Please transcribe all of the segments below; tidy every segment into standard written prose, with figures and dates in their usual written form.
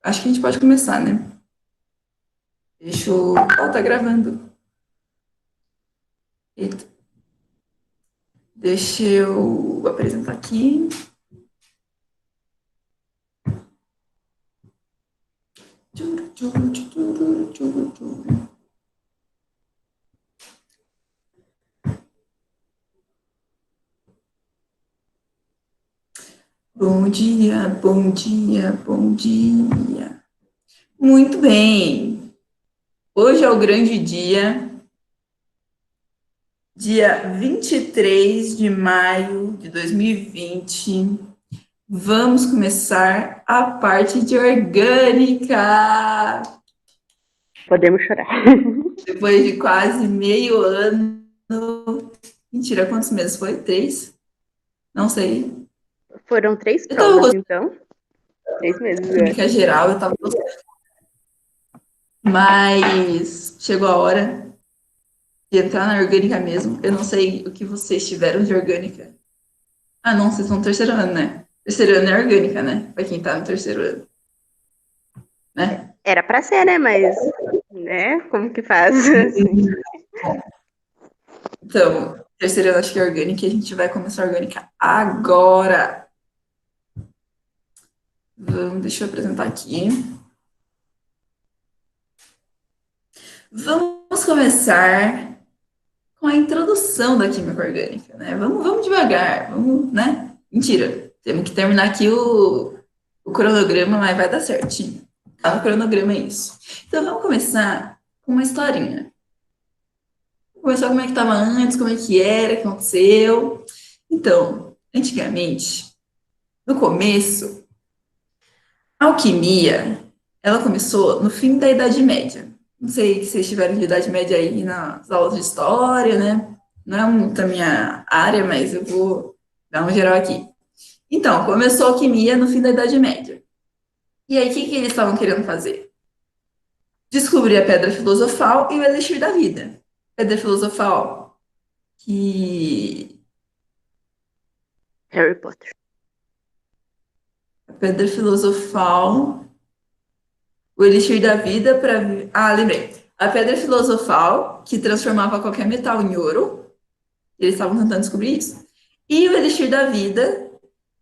Acho que a gente pode começar, né? Deixa eu. Oh, tá gravando. Eita. Deixa eu apresentar aqui. Bom dia, bom dia, bom dia. Muito bem. Hoje é o grande dia, dia 23 de maio de 2020. Vamos começar a parte de orgânica. Podemos chorar. Depois de quase meio ano. Mentira, quantos meses foi? 3? Não sei. Foram 3 Eu tava provas, gostando então. 3 meses, de química geral, eu tava gostando. Mas chegou a hora de entrar na orgânica mesmo. Eu não sei o que vocês tiveram de orgânica. Ah, não, vocês estão no terceiro ano, né? Terceiro ano é orgânica, né? Pra quem tá no terceiro ano, né? Era pra ser, né? Mas, né? Como que faz? Assim. Bom, então, terceiro ano acho que é orgânica e a gente vai começar a orgânica agora. Deixa eu apresentar aqui. Vamos começar com a introdução da química orgânica, né? Vamos devagar, vamos, né? Mentira, temos que terminar aqui o cronograma, mas vai dar certinho. Tá no cronograma é isso. Então vamos começar com uma historinha. Vamos começar como é que estava antes, como é que era, o que aconteceu. Então, antigamente, no começo, a alquimia, ela começou no fim da Idade Média. Não sei se vocês tiveram de Idade Média aí nas aulas de história, né? Não é muito a minha área, mas eu vou dar um geral aqui. Então, começou a alquimia no fim da Idade Média. E aí, o que eles estavam querendo fazer? Descobrir a pedra filosofal e o elixir da vida. Pedra filosofal, que. Harry Potter. A pedra filosofal, o elixir da vida para. Ah, lembrei. A pedra filosofal, que transformava qualquer metal em ouro. Eles estavam tentando descobrir isso. E o elixir da vida,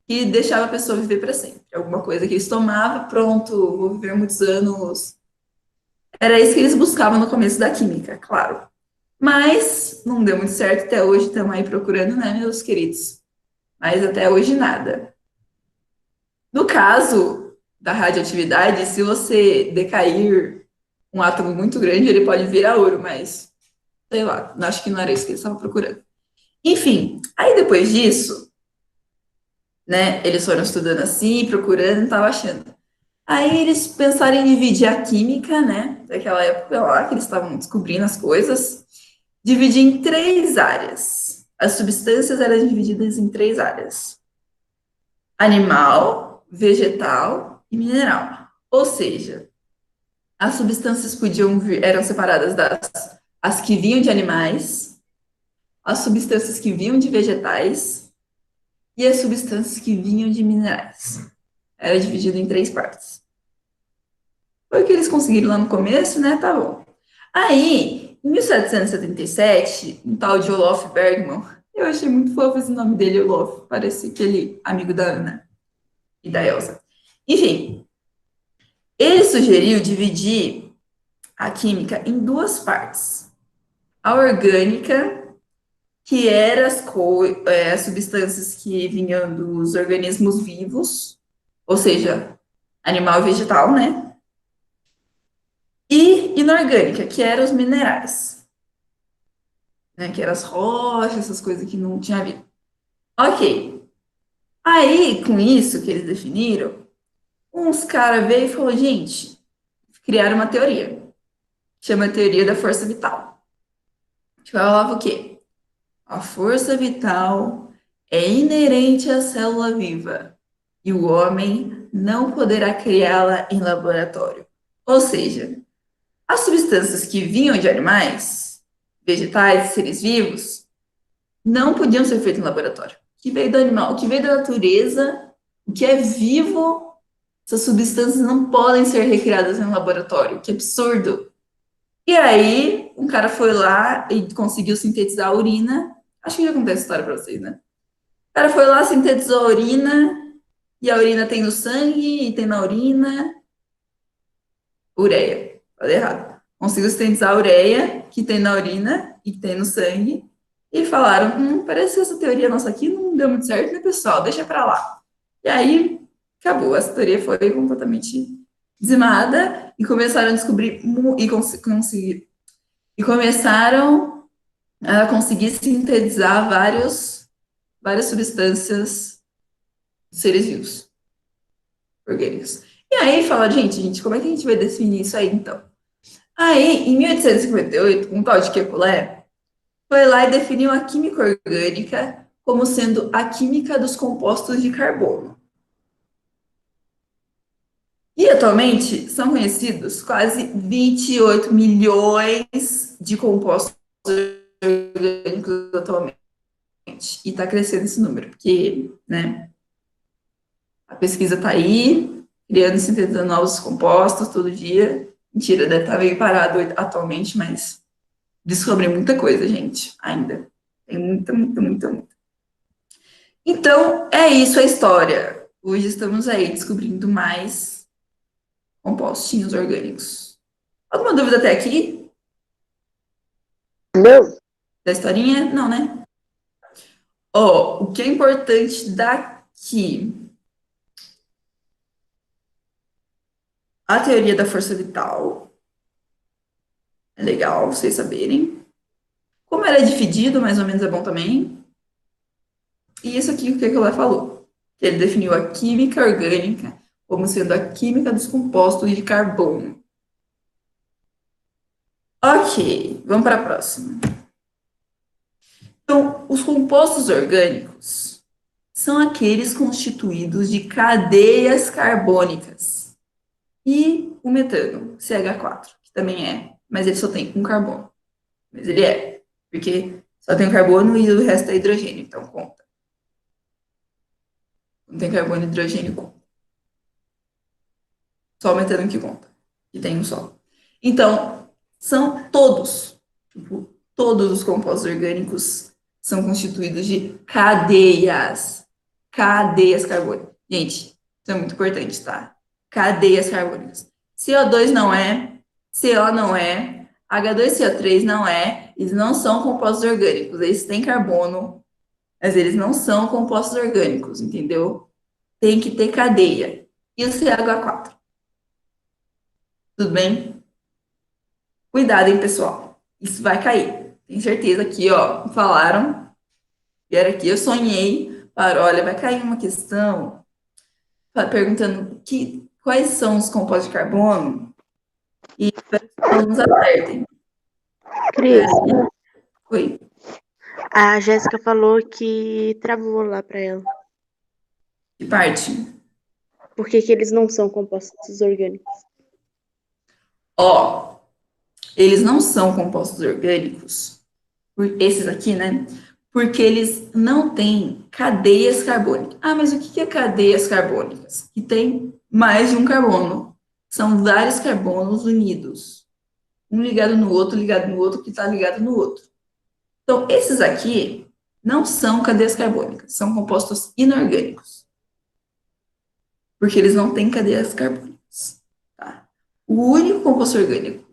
que deixava a pessoa viver para sempre. Alguma coisa que eles tomavam, pronto, vou viver muitos anos. Era isso que eles buscavam no começo da química, claro. Mas não deu muito certo até hoje, estamos aí procurando, né, meus queridos? Mas até hoje nada. No caso da radioatividade, se você decair um átomo muito grande, ele pode virar ouro, mas sei lá, acho que não era isso que eles estavam procurando. Enfim, aí depois disso, né, eles foram estudando assim, procurando, não estava achando. Aí eles pensaram em dividir a química, né, daquela época lá, que eles estavam descobrindo as coisas, dividir em 3 áreas. As substâncias eram divididas em 3 áreas: animal, vegetal e mineral. Ou seja, as substâncias podiam vir, eram separadas das as que vinham de animais, as substâncias que vinham de vegetais e as substâncias que vinham de minerais. Era dividido em 3 partes. Foi o que eles conseguiram lá no começo, né? Tá bom. Aí, em 1777, um tal de Olof Bergman, eu achei muito fofo esse nome dele, Olof, parece aquele amigo da Ana e da Elsa. Enfim, ele sugeriu dividir a química em 2 partes. A orgânica, que eram as substâncias que vinham dos organismos vivos, ou seja, animal e vegetal, né? E inorgânica, que eram os minerais, né? Que eram as rochas, essas coisas que não tinha vida. Ok. Aí, com isso que eles definiram, uns caras veio e falou, gente, criaram uma teoria, chama a teoria da força vital. Que falava o quê? A força vital é inerente à célula viva e o homem não poderá criá-la em laboratório. Ou seja, as substâncias que vinham de animais, vegetais, seres vivos, não podiam ser feitas em laboratório. O que veio do animal, o que veio da natureza, o que é vivo, Essas substâncias não podem ser recriadas em um laboratório, que absurdo. E aí, um cara foi lá e conseguiu sintetizar a urina. Acho que já contei essa história para vocês, né? O cara foi lá, sintetizou a urina, e a urina tem no sangue, e tem na urina. Ureia, falei errado. Conseguiu sintetizar a ureia, que tem na urina e que tem no sangue. E falaram, parece que essa teoria nossa aqui não deu muito certo, né, pessoal? Deixa pra lá. E aí, acabou. Essa teoria foi completamente dizimada e começaram a descobrir e começaram a conseguir sintetizar várias substâncias de seres vivos, orgânicos. E aí fala, gente, como é que a gente vai definir isso aí, então? Aí, em 1858, um tal de Kekulé foi lá e definiu a química orgânica como sendo a química dos compostos de carbono. E atualmente são conhecidos quase 28 milhões de compostos orgânicos atualmente. E está crescendo esse número, porque, né, a pesquisa está aí, criando e sintetizando novos compostos todo dia. Mentira, deve estar meio parado atualmente, mas descobri muita coisa, gente, ainda. Tem muita. Então, é isso a história. Hoje estamos aí descobrindo mais compostinhos orgânicos. Alguma dúvida até aqui? Não. Da historinha? Não, né? Ó, o que é importante daqui? A teoria da força vital. É legal vocês saberem. Como era dividido, mais ou menos é bom também. E isso aqui, o que ela falou? Que ele definiu a química orgânica como sendo a química dos compostos de carbono. Ok, vamos para a próxima. Então, os compostos orgânicos são aqueles constituídos de cadeias carbônicas. E o metano, CH4, que também é, mas ele só tem um carbono. Mas ele é, porque só tem um carbono e o resto é hidrogênio, então conta. Não tem carbono e hidrogênio, conta. Só o metano que conta, que tem um só. Então, são todos, tipo, todos os compostos orgânicos são constituídos de cadeias. Cadeias carbônicas. Gente, isso é muito importante, tá? Cadeias carbônicas. CO2 não é, CO não é, H2CO3 não é, eles não são compostos orgânicos. Eles têm carbono, mas eles não são compostos orgânicos, entendeu? Tem que ter cadeia. E o CH4? Tudo bem? Cuidado, hein, pessoal? Isso vai cair. Tenho certeza aqui, ó, falaram, vieram aqui, eu sonhei, falaram, olha, vai cair uma questão perguntando quais são os compostos de carbono e espero que os alunos acertem. Cris, Oi. a Jéssica falou que travou lá pra ela. Que parte? Por que eles não são compostos orgânicos? Ó, eles não são compostos orgânicos, esses aqui, né? Porque eles não têm cadeias carbônicas. Ah, mas o que é cadeias carbônicas? Que tem mais de um carbono. São vários carbonos unidos. Um ligado no outro, que está ligado no outro. Então, esses aqui não são cadeias carbônicas, são compostos inorgânicos. Porque eles não têm cadeias carbônicas. Tá? O único composto orgânico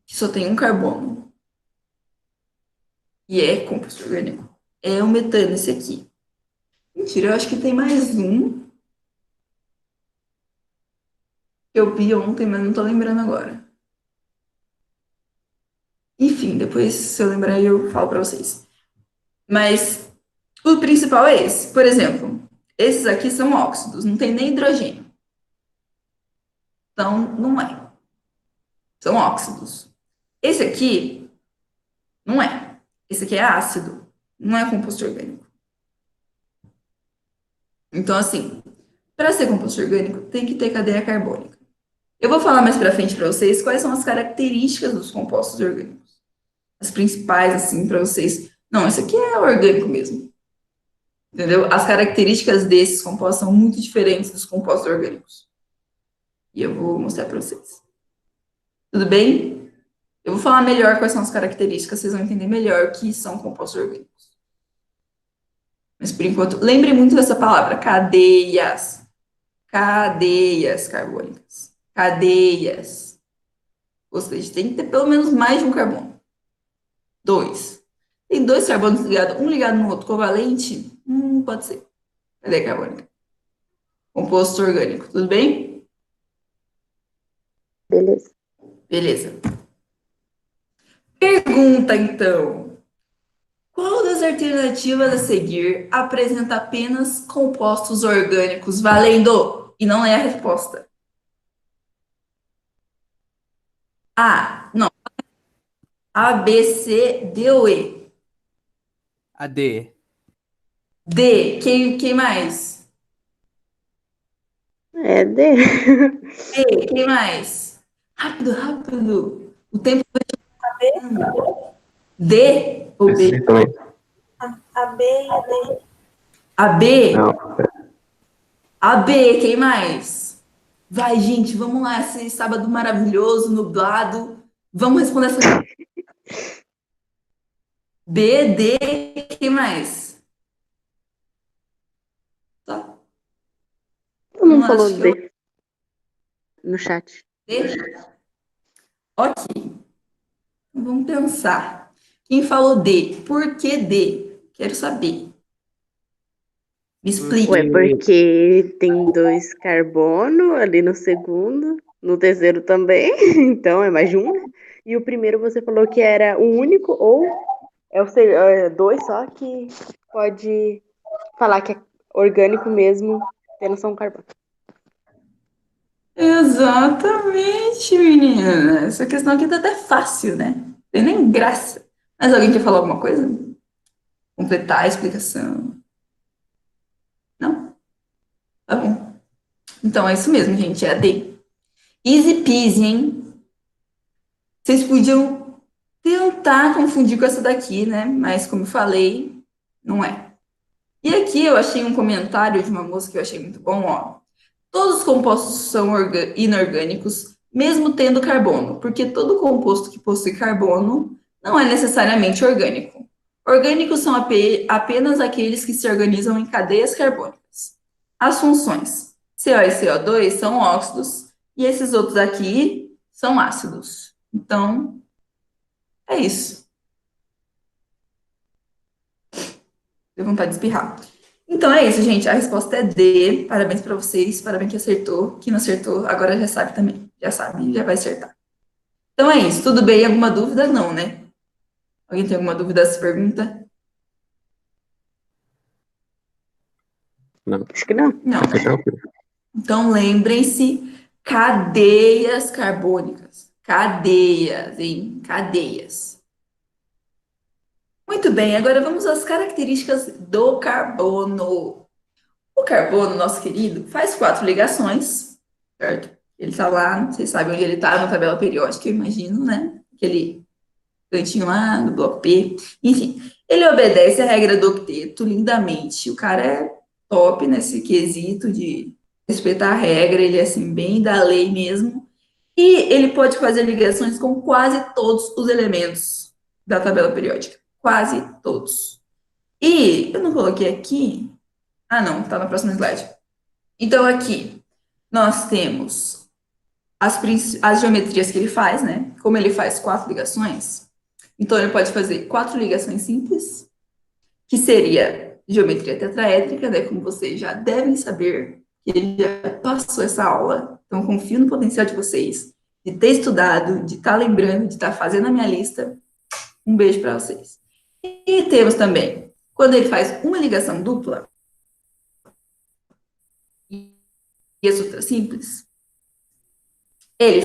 que só tem um carbono e é composto orgânico é o metano, esse aqui. Mentira, eu acho que tem mais um que eu vi ontem, mas não tô lembrando agora. Enfim, depois, se eu lembrar, eu falo para vocês. Mas o principal é esse. Por exemplo, esses aqui são óxidos, não tem nem hidrogênio. Então, não é. São óxidos. Esse aqui não é. Esse aqui é ácido. Não é composto orgânico. Então, assim, para ser composto orgânico, tem que ter cadeia carbônica. Eu vou falar mais para frente para vocês quais são as características dos compostos orgânicos. As principais, assim, para vocês. Não, isso aqui é orgânico mesmo. Entendeu? As características desses compostos são muito diferentes dos compostos orgânicos. e eu vou mostrar para vocês. Tudo bem? Eu vou falar melhor quais são as características, vocês vão entender melhor o que são compostos orgânicos. Mas, por enquanto, lembre muito dessa palavra, cadeias. Cadeias carbônicas. Cadeias. Ou seja, tem que ter pelo menos mais de um carbono. 2. Tem 2 carbonos ligados, um ligado no outro, covalente? Pode ser. Cadeia carbônica. Composto orgânico, tudo bem? Beleza. Beleza. Pergunta, então. Qual das alternativas a seguir apresenta apenas compostos orgânicos valendo? E não é a resposta. A, não. A, B, C, D ou E? A D. D, quem mais? É D. D, quem mais? Rápido, rápido. O tempo vai passando. D ou B? C também. A B e a D. A B? Não. A B, quem mais? Vai, gente, vamos lá, esse sábado maravilhoso, nublado. Vamos responder essa. B, D, quem mais? Tá. Todo mundo Vamos lá, falou acho que D no chat. D? Ok. Vamos pensar. Quem falou D? Por que D? Quero saber. Me explique. Ué, porque tem 2 carbono ali no segundo, no terceiro também, então é mais de um, né? E o primeiro você falou que era o único, ou é 2 só que pode falar que é orgânico mesmo, tendo só um carbono. Exatamente, menina. Essa questão aqui tá até fácil, né? Não tem nem graça. Mas alguém quer falar alguma coisa? Completar a explicação? Não? Tá bom. Então é isso mesmo, gente. É a D. Easy peasy, hein? Vocês podiam tentar confundir com essa daqui, né? Mas como eu falei, não é. E aqui eu achei um comentário de uma moça que eu achei muito bom, ó. Todos os compostos são inorgânicos, mesmo tendo carbono, porque todo composto que possui carbono não é necessariamente orgânico. Orgânicos são apenas aqueles que se organizam em cadeias carbônicas. As funções CO e CO2 são óxidos, e esses outros aqui são ácidos. Então, é isso. Deu vontade de espirrar. Então é isso, gente. A resposta é D. Parabéns para vocês. Parabéns que acertou. Quem não acertou, agora já sabe também. Já sabe, já vai acertar. Então é isso. Tudo bem? Alguma dúvida? Não, né? Alguém tem alguma dúvida dessa pergunta? Não. Acho que não. Não. Fica tranquilo. Então lembrem-se, cadeias carbônicas. Cadeias, hein? Cadeias. Muito bem, agora vamos às características do carbono. O carbono, nosso querido, faz 4 ligações, certo? Ele está lá, vocês sabem onde ele está na tabela periódica, eu imagino, né? Aquele cantinho lá no bloco P. Enfim, ele obedece a regra do octeto lindamente. O cara é top nesse quesito de respeitar a regra, ele é assim, bem da lei mesmo. E ele pode fazer ligações com quase todos os elementos da tabela periódica. Quase todos. E eu não coloquei aqui. Ah, não, tá na próxima slide. Então, aqui nós temos as geometrias que ele faz, né? Como ele faz 4 ligações, então ele pode fazer 4 ligações simples, que seria geometria tetraédrica, né? Como vocês já devem saber, que ele já passou essa aula, então confio no potencial de vocês, de ter estudado, de estar lembrando, de estar fazendo a minha lista. Um beijo para vocês. E temos também, quando ele faz uma ligação dupla, e as outras simples, ele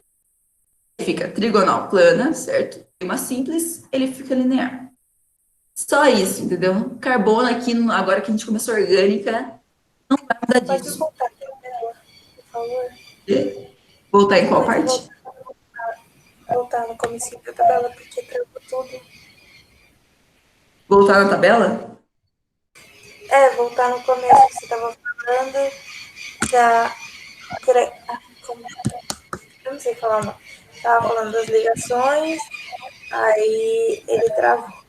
fica trigonal plana, certo? E uma simples, ele fica linear. Só isso, entendeu? Carbono aqui, agora que a gente começou orgânica, não vai mudar Pode disso. voltar aqui na tela, por favor. Voltar em qual Pode parte? voltar no comecinho da tabela, porque travou tudo. Voltar na tabela? Voltar no começo que você estava falando da... Como não sei falar o nome. Tava falando das ligações, aí ele travou.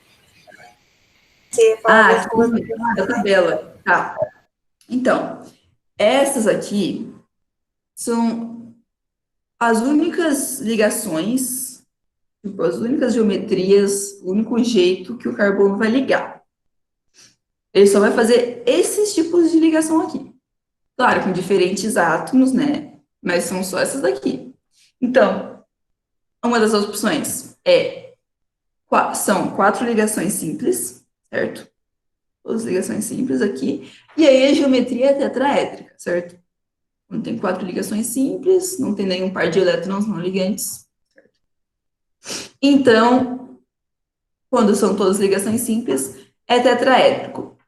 Você fala das duas Aqui, da tabela. Tá. Então, essas aqui são as únicas ligações, tipo, as únicas geometrias, o único jeito que o carbono vai ligar. Ele só vai fazer esses tipos de ligação aqui. Claro, com diferentes átomos, né? Mas são só essas daqui. Então, uma das opções são 4 ligações simples, certo? Todas ligações simples aqui. E aí a geometria é tetraédrica, certo? Não tem 4 ligações simples, não tem nenhum par de elétrons não ligantes. Certo? Então, quando são todas ligações simples, é tetraédrico.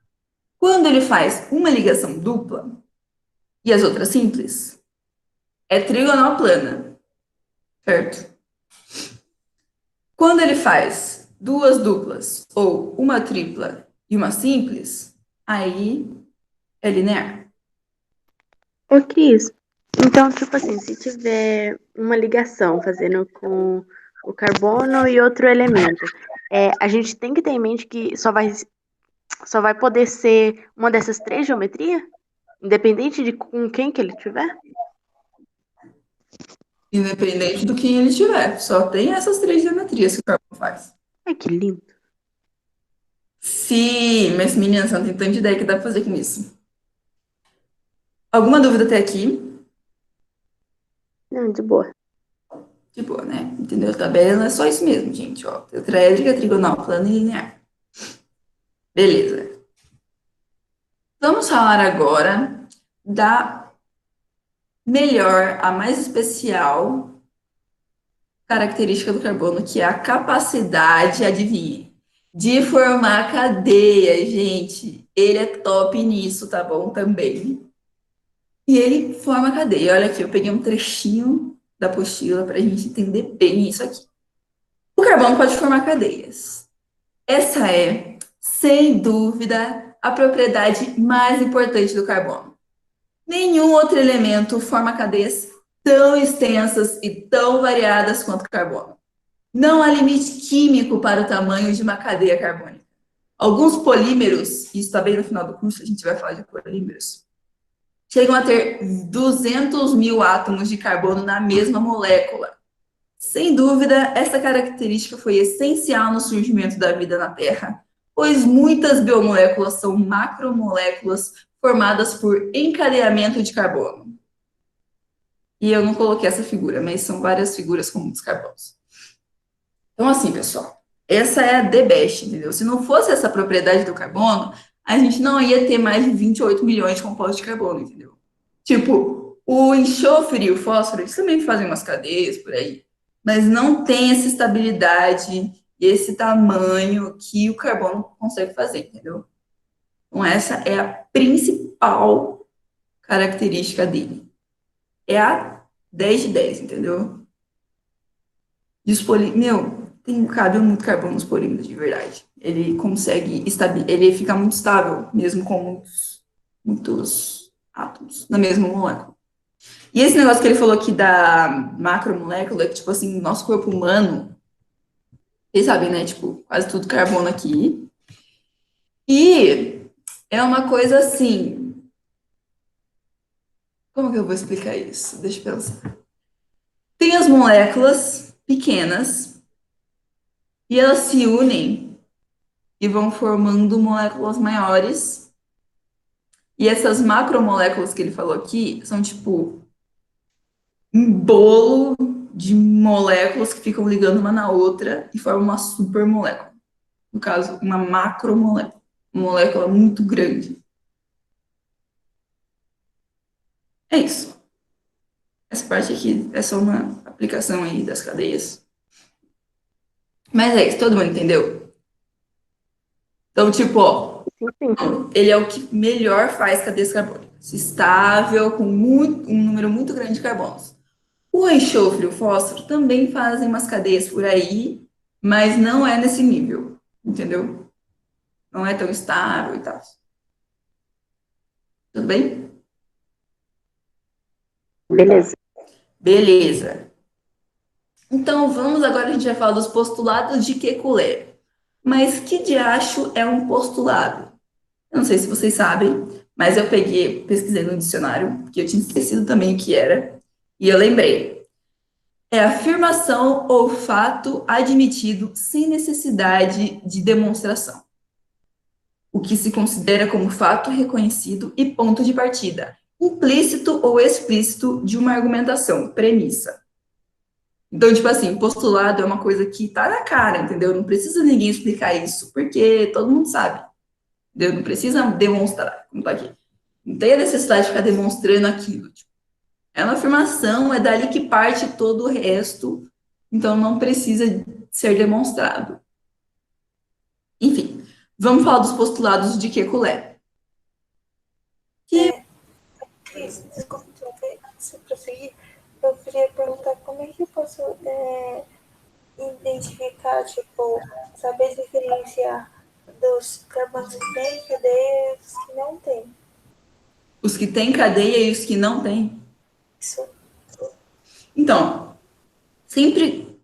Quando ele faz uma ligação dupla e as outras simples, é trigonal plana, certo? Quando ele faz 2 duplas ou uma tripla e uma simples, aí é linear. Ô, Cris, então, tipo assim, se tiver uma ligação fazendo com o carbono e outro elemento, a gente tem que ter em mente que só vai poder ser uma dessas 3 geometrias? Independente de com quem que ele tiver? Independente do que ele tiver. Só tem essas 3 geometrias que o carbono faz. Ai, que lindo. Sim, mas menina, você não tem tanta ideia que dá pra fazer com isso. Alguma dúvida até aqui? Não, de boa. De boa, né? Entendeu? A tabela é só isso mesmo, gente. Ó, tetraédrica, trigonal, plana e linear. Beleza. Vamos falar agora da melhor, a mais especial característica do carbono, que é a capacidade, adivinhe, de formar cadeia, gente. Ele é top nisso, tá bom? Também. E ele forma cadeia. Olha aqui, eu peguei um trechinho da apostila para a gente entender bem isso aqui. O carbono pode formar cadeias. Essa é, sem dúvida, a propriedade mais importante do carbono. Nenhum outro elemento forma cadeias tão extensas e tão variadas quanto o carbono. Não há limite químico para o tamanho de uma cadeia carbônica. Alguns polímeros, isso está bem no final do curso, a gente vai falar de polímeros, chegam a ter 200 mil átomos de carbono na mesma molécula. Sem dúvida, essa característica foi essencial no surgimento da vida na Terra, pois muitas biomoléculas são macromoléculas formadas por encadeamento de carbono. E eu não coloquei essa figura, mas são várias figuras com muitos carbonos. Então, assim, pessoal, essa é a the best, entendeu? Se não fosse essa propriedade do carbono, a gente não ia ter mais de 28 milhões de compostos de carbono, entendeu? Tipo, o enxofre e o fósforo, eles também fazem umas cadeias por aí, mas não tem essa estabilidade e esse tamanho que o carbono consegue fazer, entendeu? Então, essa é a principal característica dele. É a 10 de 10, entendeu? E os cabe muito carbono nos polímeros, de verdade. Ele consegue, ele fica muito estável, mesmo com muitos átomos na mesma molécula. E esse negócio que ele falou aqui da macromolécula, que, tipo assim, nosso corpo humano, vocês sabem, né? Tipo, quase tudo carbono aqui. E é uma coisa assim. Como que eu vou explicar isso? Deixa eu pensar. Tem as moléculas pequenas e elas se unem e vão formando moléculas maiores. E essas macromoléculas que ele falou aqui são tipo um bolo de moléculas que ficam ligando uma na outra e formam uma supermolécula. No caso, uma macromolécula, uma molécula muito grande. É isso. Essa parte aqui é só uma aplicação aí das cadeias. Mas é isso, todo mundo entendeu? Então, tipo, ó, Sim, sim. ele é o que melhor faz cadeias carbônicas. Estável, com um número muito grande de carbonos. O enxofre e o fósforo também fazem umas cadeias por aí, mas não é nesse nível, entendeu? Não é tão estável e tal. Tudo bem? Beleza. Beleza. Então, vamos agora, a gente vai falar dos postulados de Kekulé. Mas que diacho é um postulado? Eu não sei se vocês sabem, mas eu pesquisei no dicionário, porque eu tinha esquecido também o que era, e eu lembrei. É afirmação ou fato admitido sem necessidade de demonstração. O que se considera como fato reconhecido e ponto de partida, implícito ou explícito de uma argumentação, premissa. Então, tipo assim, postulado é uma coisa que tá na cara, entendeu? Não precisa ninguém explicar isso, porque todo mundo sabe, entendeu? Não precisa demonstrar, como tá aqui. Não tem a necessidade de ficar demonstrando aquilo. Tipo, é uma afirmação, é dali que parte todo o resto, então não precisa ser demonstrado. Enfim, vamos falar dos postulados de Kekulé. Cris, desculpa interromper, antes de prosseguir, eu queria perguntar como é que eu posso identificar, tipo, saber diferenciar dos carbonos que tem cadeia e dos que não tem. Os que têm cadeia e os que não têm. Isso. Então, sempre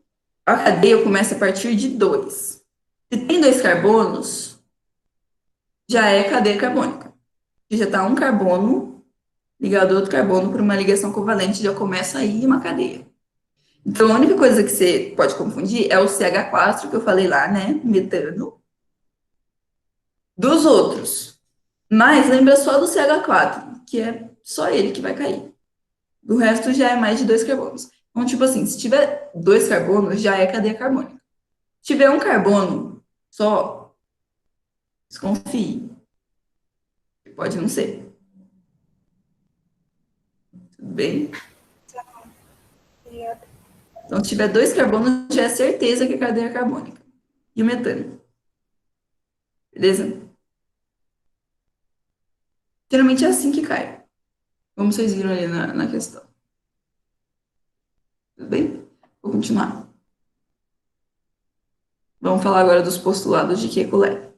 a cadeia começa a partir de 2. Se tem 2 carbonos, já é cadeia carbônica. Se já está um carbono ligado a outro carbono por uma ligação covalente, já começa aí uma cadeia. Então, a única coisa que você pode confundir é o CH4, que eu falei lá, né? Metano. Dos outros. Mas lembra só do CH4, que é só ele que vai cair. Do resto já é mais de 2 carbonos. Então, tipo assim, se tiver 2 carbonos, já é cadeia carbônica. Se tiver um carbono só, desconfie. Pode não ser. Tudo bem? Obrigada. Então, se tiver 2 carbonos, já é certeza que é cadeia carbônica. E o metano. Beleza? Geralmente é assim que cai. Como vocês viram ali na questão. Tudo bem? Vou continuar. Vamos falar agora dos postulados de Kekulé.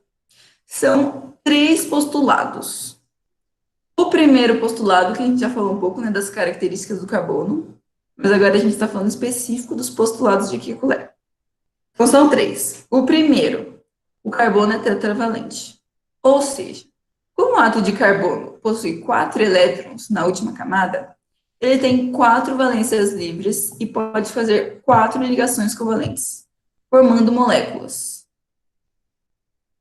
São 3 postulados. O primeiro postulado, que a gente já falou um pouco, né, das características do carbono, mas agora a gente está falando específico dos postulados de Kekulé. Então, são 3. O primeiro, o carbono é tetravalente. Ou seja, como o átomo de carbono possui 4 elétrons na última camada, ele tem 4 valências livres e pode fazer 4 ligações covalentes, formando moléculas.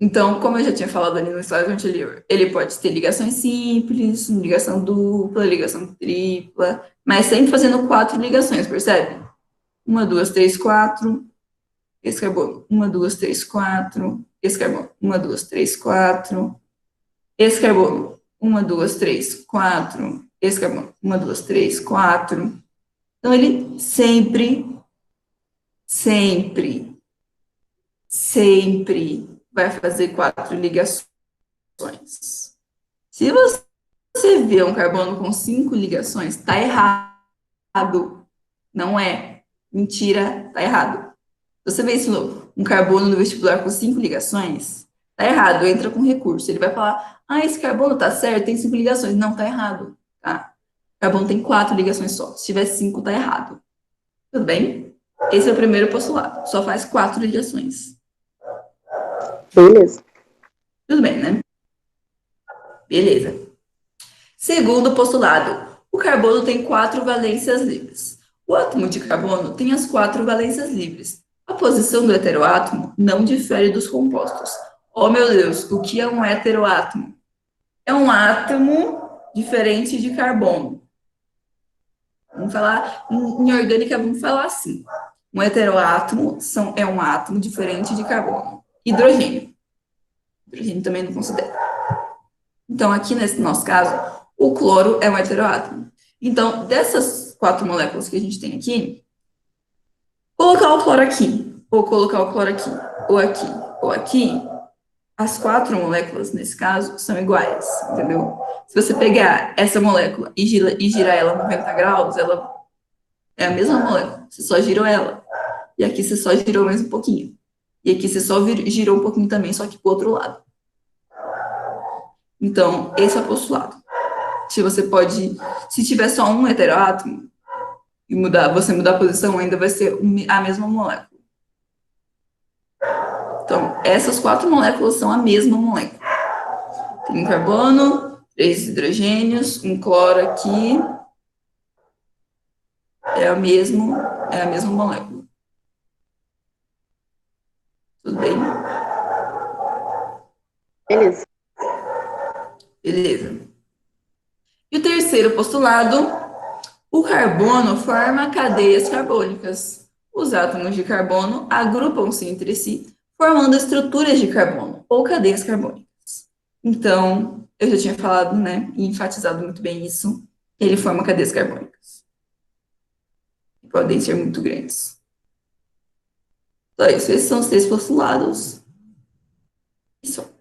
Então, como eu já tinha falado ali no slide anterior, ele pode ter ligações simples, ligação dupla, ligação tripla, mas sempre fazendo 4 ligações, percebe? 1, 2, 3, 4. Esse carbono, 1, 2, 3, 4. Esse carbono, 1, 2, 3, 4. Esse carbono, 1, 2, 3, 4. Esse carbono, 1, 2, 3, 4. Então, ele sempre vai fazer 4 ligações. Se você vê um carbono com 5 ligações, tá errado. Não é. Mentira, tá errado. Se você vê um carbono no vestibular com 5 ligações, tá errado, entra com recurso. Ele vai falar, esse carbono tá certo, tem 5 ligações. Não, tá errado, tá? O carbono tem 4 ligações só. Se tiver 5, tá errado. Tudo bem? Esse é o primeiro postulado. Só faz 4 ligações. Beleza. Tudo bem, né? Beleza. Segundo postulado, o carbono tem 4 valências livres. O átomo de carbono tem as 4 valências livres. A posição do heteroátomo não difere dos compostos. Oh, meu Deus, o que é um heteroátomo? É um átomo diferente de carbono. Vamos falar, em orgânica, vamos falar assim. Um heteroátomo é um átomo diferente de carbono. Hidrogênio. Hidrogênio também não considera. Então, aqui nesse nosso caso, o cloro é um heteroátomo. Então, dessas 4 moléculas que a gente tem aqui, colocar o cloro aqui, ou colocar o cloro aqui, ou aqui, ou aqui, as 4 moléculas, nesse caso, são iguais, entendeu? Se você pegar essa molécula e girar ela 90 graus, ela é a mesma molécula, você só girou ela. E aqui você só girou mais um pouquinho. E aqui você só girou um pouquinho também, só que pro outro lado. Então, esse é o postulado. Se tiver só um heteroátomo, e você mudar a posição, ainda vai ser a mesma molécula. Então, essas 4 moléculas são a mesma molécula. Tem um carbono, 3 hidrogênios, um cloro aqui. É a mesma molécula. Tudo bem? Beleza. Beleza. E o terceiro postulado, o carbono forma cadeias carbônicas. Os átomos de carbono agrupam-se entre si, formando estruturas de carbono, ou cadeias carbônicas. Então, eu já tinha falado, né, e enfatizado muito bem isso, ele forma cadeias carbônicas. Podem ser muito grandes. Então, esses são os 3 postulados. Isso.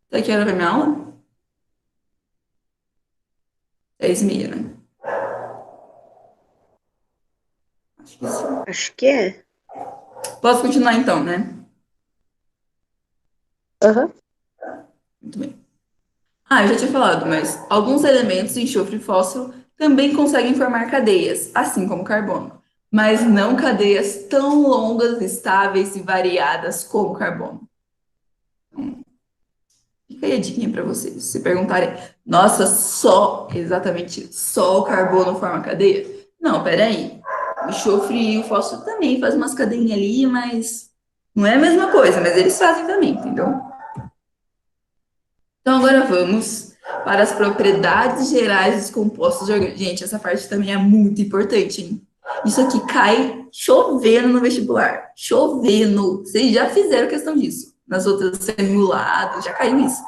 Tá que hora vai minha aula? 10h30, né? Acho que sim. Acho que é. Posso continuar então, né? Aham. Muito bem. Eu já tinha falado, mas alguns elementos de enxofre fóssil também conseguem formar cadeias, assim como o carbono, mas não cadeias tão longas, estáveis e variadas como o carbono. Fica aí a dica para vocês. Se perguntarem, nossa, exatamente só o carbono forma cadeia? Não, peraí. O enxofre e o fósforo também fazem umas cadeinhas ali, mas não é a mesma coisa, mas eles fazem também, entendeu? Então, agora vamos para as propriedades gerais dos compostos orgânicos. Gente, essa parte também é muito importante, hein? Isso aqui cai chovendo no vestibular. Chovendo. Vocês já fizeram questão disso. Nas outras simulados, já caiu isso.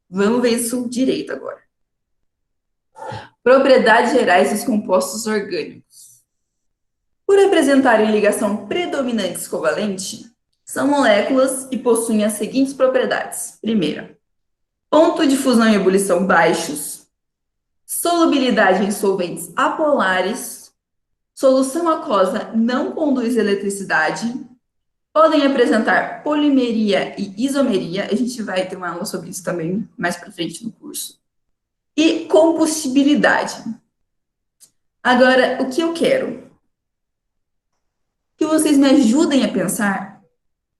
Vamos ver isso direito agora. Propriedades gerais dos compostos orgânicos. Por apresentarem ligação predominante covalente, são moléculas que possuem as seguintes propriedades. Primeira, ponto de fusão e ebulição baixos, solubilidade em solventes apolares, solução aquosa não conduz eletricidade, podem apresentar polimeria e isomeria, a gente vai ter uma aula sobre isso também mais para frente no curso, e combustibilidade. Agora, o que eu quero? Que vocês me ajudem a pensar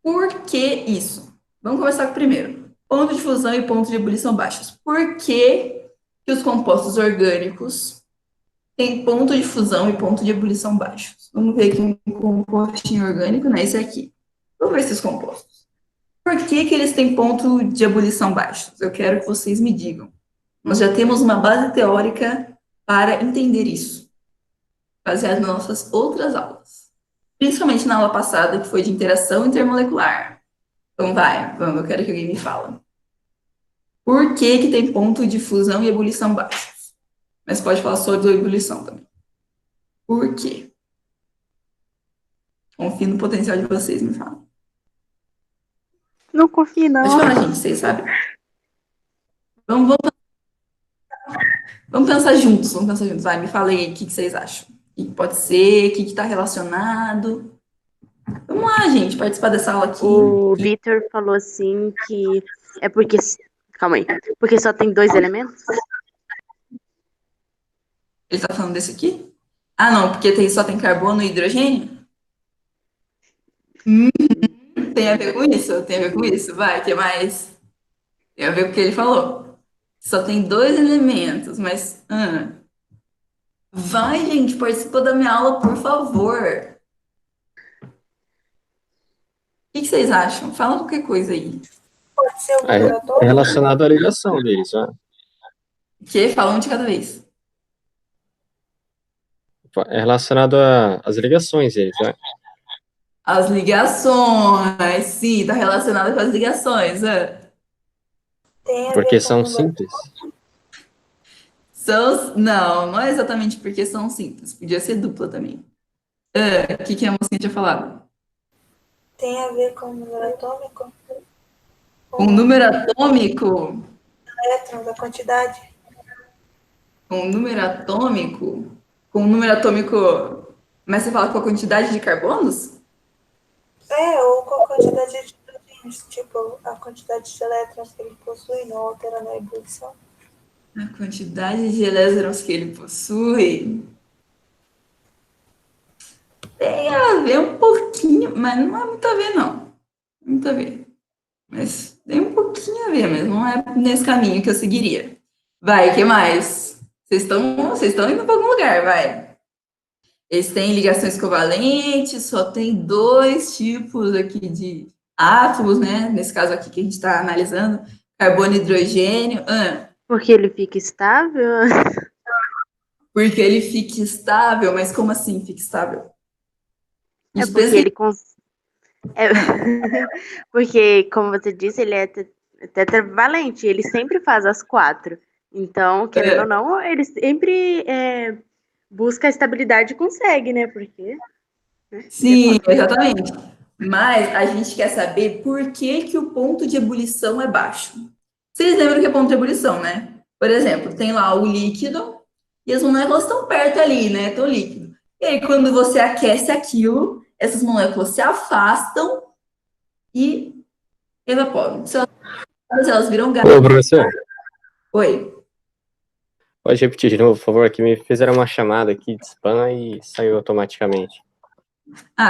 por que isso. Vamos começar com o primeiro. Ponto de fusão e ponto de ebulição baixos. Por que os compostos orgânicos têm ponto de fusão e ponto de ebulição baixos? Vamos ver aqui um compostinho orgânico, né? Esse aqui. Vamos ver esses compostos. Por que eles têm ponto de ebulição baixos? Eu quero que vocês me digam. Nós já temos uma base teórica para entender isso, baseado nas nossas outras aulas. Principalmente na aula passada, que foi de interação intermolecular. Então vamos, eu quero que alguém me fale. Por que tem ponto de fusão e ebulição baixos? Mas pode falar só de ebulição também. Por quê? Confio no potencial de vocês, me falam. Não confio, não. Pode falar, gente, vocês sabem. Vamos pensar juntos, Vai, me fala aí o que vocês acham. O que pode ser, o que está relacionado. Vamos lá, gente, participar dessa aula aqui. O Vitor falou assim que é porque... Calma aí. Porque só tem 2 elementos? Ele está falando desse aqui? Não, porque só tem carbono e hidrogênio? Tem a ver com isso? Tem a ver com isso? Vai, o que mais? Tem a ver com o que ele falou. Só tem 2 elementos, mas... Vai, gente, participa da minha aula, por favor. O que vocês acham? Fala qualquer coisa aí. Pode ser o É laboratório? relacionado à ligação deles, né? O quê? Fala um de cada vez. É relacionado às ligações deles, né? As ligações, sim, tá relacionada com as ligações. Tem a Porque ver com são o simples. Não é exatamente porque são simples. Podia ser dupla também. O que a mocinha tinha falado? Tem a ver com o número atômico? Com o número atômico? Elétrons, a quantidade? Com o número atômico? Com o número atômico... Mas você fala com a quantidade de carbonos? Ou com a quantidade de hidrogênios, tipo, a quantidade de elétrons que ele possui não altera na ebulição. A quantidade de elétrons que ele possui tem a ver um pouquinho, mas não é muito a ver, não. Muito a ver. Mas tem um pouquinho a ver, mas não é nesse caminho que eu seguiria. Vai, o que mais? Vocês estão indo para algum lugar, vai. Eles têm ligações covalentes, só tem dois tipos aqui de átomos, né? Nesse caso aqui que a gente está analisando, carbono e hidrogênio. Porque ele fica estável? Porque ele fica estável, mas como assim fica estável? É porque ele é... Porque, como você disse, ele é tetravalente, ele sempre faz as 4. Então, querendo ou não, ele sempre busca a estabilidade e consegue, né? Porque... Sim, exatamente. Mas a gente quer saber por que o ponto de ebulição é baixo. Vocês lembram que é ponto de ebulição, né? Por exemplo, tem lá o líquido e as moléculas estão perto ali, né? Estão líquido. E aí, quando você aquece aquilo, essas moléculas se afastam e evaporam. Se elas viram gás. Ô, professor, Oi. pode repetir de novo, por favor, que me fizeram uma chamada aqui de spam e saiu automaticamente.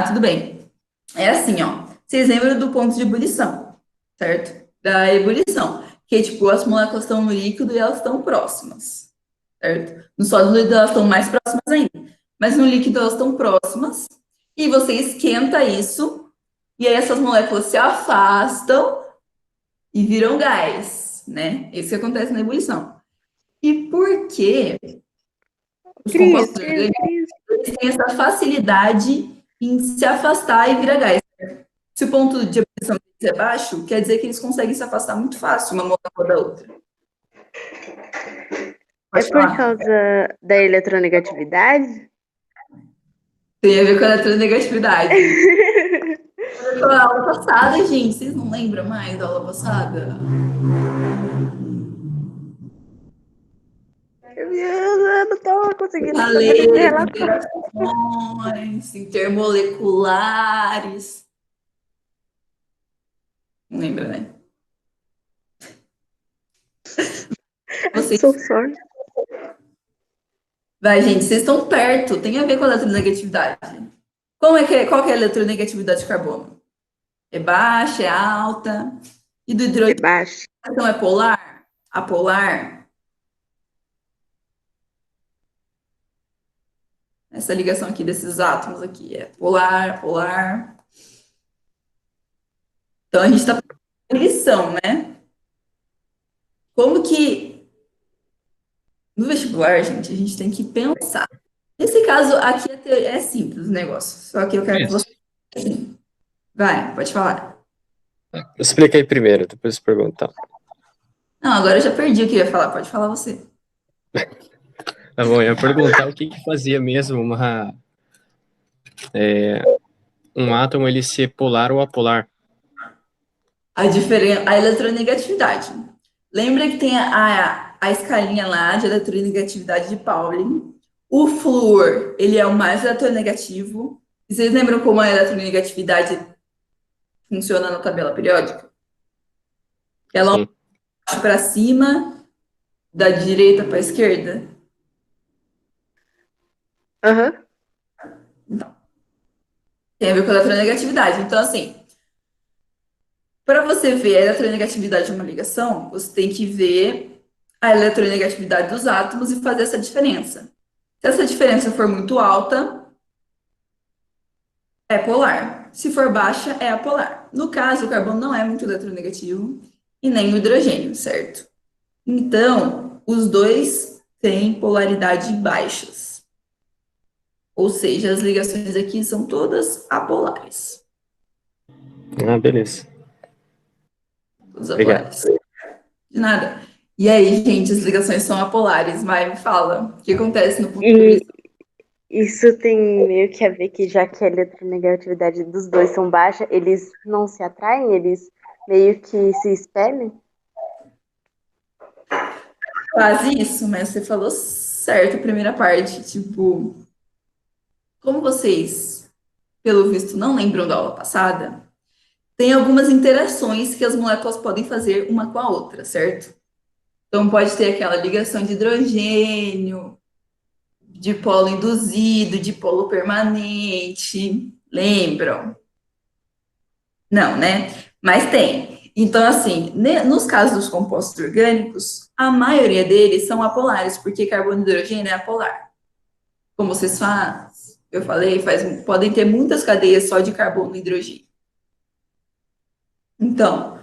Tudo bem. É assim, ó. Vocês lembram do ponto de ebulição, certo? Da ebulição. Que, tipo, as moléculas estão no líquido e elas estão próximas, certo? No sólido elas estão mais próximas ainda. Mas no líquido elas estão próximas. E você esquenta isso. E aí essas moléculas se afastam e viram gás, né? Isso que acontece na ebulição. E por que os compostos orgânicos têm essa facilidade em se afastar e virar gás? Se o ponto de ebulição é baixo, quer dizer que eles conseguem se afastar muito fácil uma molécula da outra. É por causa da eletronegatividade? Tem a ver com a eletronegatividade. Foi a aula passada, gente. Vocês não lembram mais da aula passada? Eu não tô conseguindo Falei fazer de relação. interações intermoleculares. Não lembra, né? Vocês... So sorry. Vai, gente, vocês estão perto. Tem a ver com a eletronegatividade. Qual que é a eletronegatividade de carbono? É baixa, é alta? E do É hidrogênio? baixo. Então é polar? Apolar? Essa ligação aqui desses átomos aqui é polar, polar. Então a gente está fazendo lição, né? Como que no vestibular, gente, a gente tem que pensar. Nesse caso aqui é simples o negócio. Só que eu quero que você. Vai, pode falar. Explica aí primeiro, depois eu pergunto. Tá? Não, agora eu já perdi o que eu ia falar. Pode falar você. Tá bom, eu ia perguntar o que fazia mesmo um átomo ele ser polar ou apolar. A eletronegatividade. Lembra que tem a escalinha lá de eletronegatividade de Pauling. O flúor, ele é o mais eletronegativo. E vocês lembram como a eletronegatividade funciona na tabela periódica? Ela vai para cima, da direita para a esquerda. Uhum. Tem a ver com a eletronegatividade. Então, assim, para você ver a eletronegatividade de uma ligação, você tem que ver a eletronegatividade dos átomos e fazer essa diferença. Se essa diferença for muito alta, é polar. Se for baixa, é apolar. No caso, o carbono não é muito eletronegativo e nem o hidrogênio, certo? Então, os dois têm polaridade baixas. Ou seja, as ligações aqui são todas apolares. Beleza. Todas apolares. De nada. E aí, gente, as ligações são apolares, mas me fala, o que acontece no ponto de ebulição? Isso tem meio que a ver que, já que a eletronegatividade dos dois são baixa, eles não se atraem, eles meio que se espelham? Quase isso, mas você falou certo a primeira parte. Tipo, como vocês, pelo visto, não lembram da aula passada, tem algumas interações que as moléculas podem fazer uma com a outra, certo? Então, pode ter aquela ligação de hidrogênio, de polo induzido, de polo permanente. Lembram? Não, né? Mas tem. Então, assim, nos casos dos compostos orgânicos, a maioria deles são apolares, porque carbono e hidrogênio é apolar. Como vocês fazem, eu falei, podem ter muitas cadeias só de carbono e hidrogênio. Então,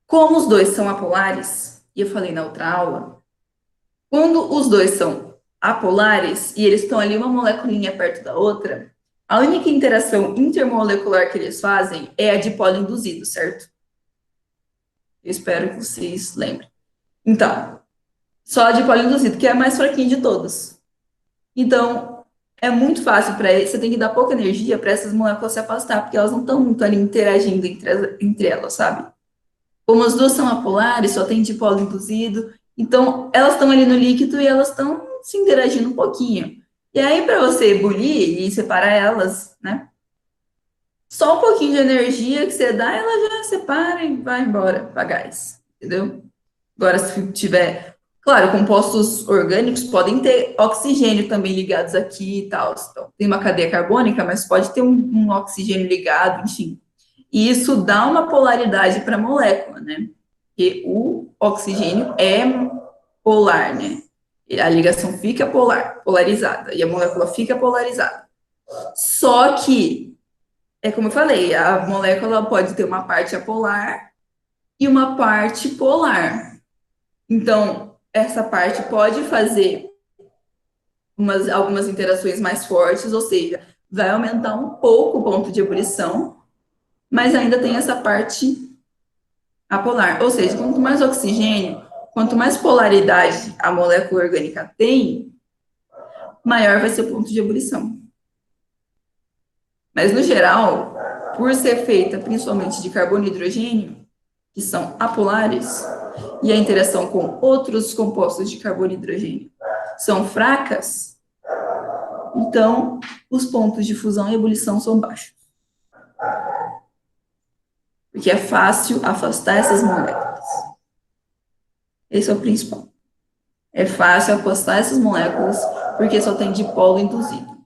como os dois são apolares, e eu falei na outra aula, quando os dois são apolares e eles estão ali uma moleculinha perto da outra, a única interação intermolecular que eles fazem é a de polo induzido, certo? Eu espero que vocês lembrem. Então, só a de polo induzido, que é a mais fraquinha de todas. Então, é muito fácil para eles, você tem que dar pouca energia para essas moléculas se afastar, porque elas não estão muito ali interagindo entre elas, sabe? Como as duas são apolares, só tem dipolo induzido, então elas estão ali no líquido e elas estão se interagindo um pouquinho. E aí, para você ebulir e separar elas, né? Só um pouquinho de energia que você dá, ela já separa e vai embora para gás, entendeu? Agora, se tiver. Claro, compostos orgânicos podem ter oxigênio também ligados aqui e tal. Então, tem uma cadeia carbônica, mas pode ter um oxigênio ligado, enfim. E isso dá uma polaridade para a molécula, né? Porque o oxigênio é polar, né? A ligação fica polarizada, e a molécula fica polarizada. Só que, é como eu falei, a molécula pode ter uma parte apolar e uma parte polar. Então, essa parte pode fazer algumas interações mais fortes, ou seja, vai aumentar um pouco o ponto de ebulição, mas ainda tem essa parte apolar. Ou seja, quanto mais oxigênio, quanto mais polaridade a molécula orgânica tem, maior vai ser o ponto de ebulição. Mas, no geral, por ser feita principalmente de carbono e hidrogênio, que são apolares, e a interação com outros compostos de carbono e hidrogênio são fracas, então os pontos de fusão e ebulição são baixos. Porque é fácil afastar essas moléculas. Esse é o principal. É fácil afastar essas moléculas porque só tem dipolo induzido.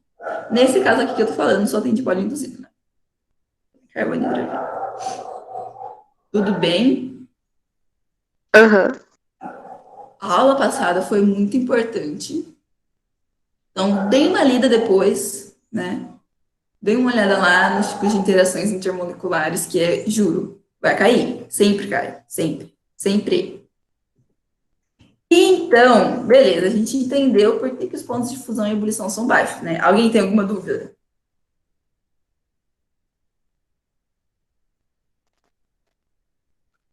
Nesse caso aqui que eu tô falando, só tem dipolo induzido, né? Carbono e hidrogênio. Tudo bem? Aham. A aula passada foi muito importante. Então, dê uma lida depois, né? Dê uma olhada lá nos tipos de interações intermoleculares, que é, juro, vai cair. Sempre cai. Sempre. Sempre. Então, beleza, a gente entendeu por que os pontos de fusão e ebulição são baixos, né? Alguém tem alguma dúvida?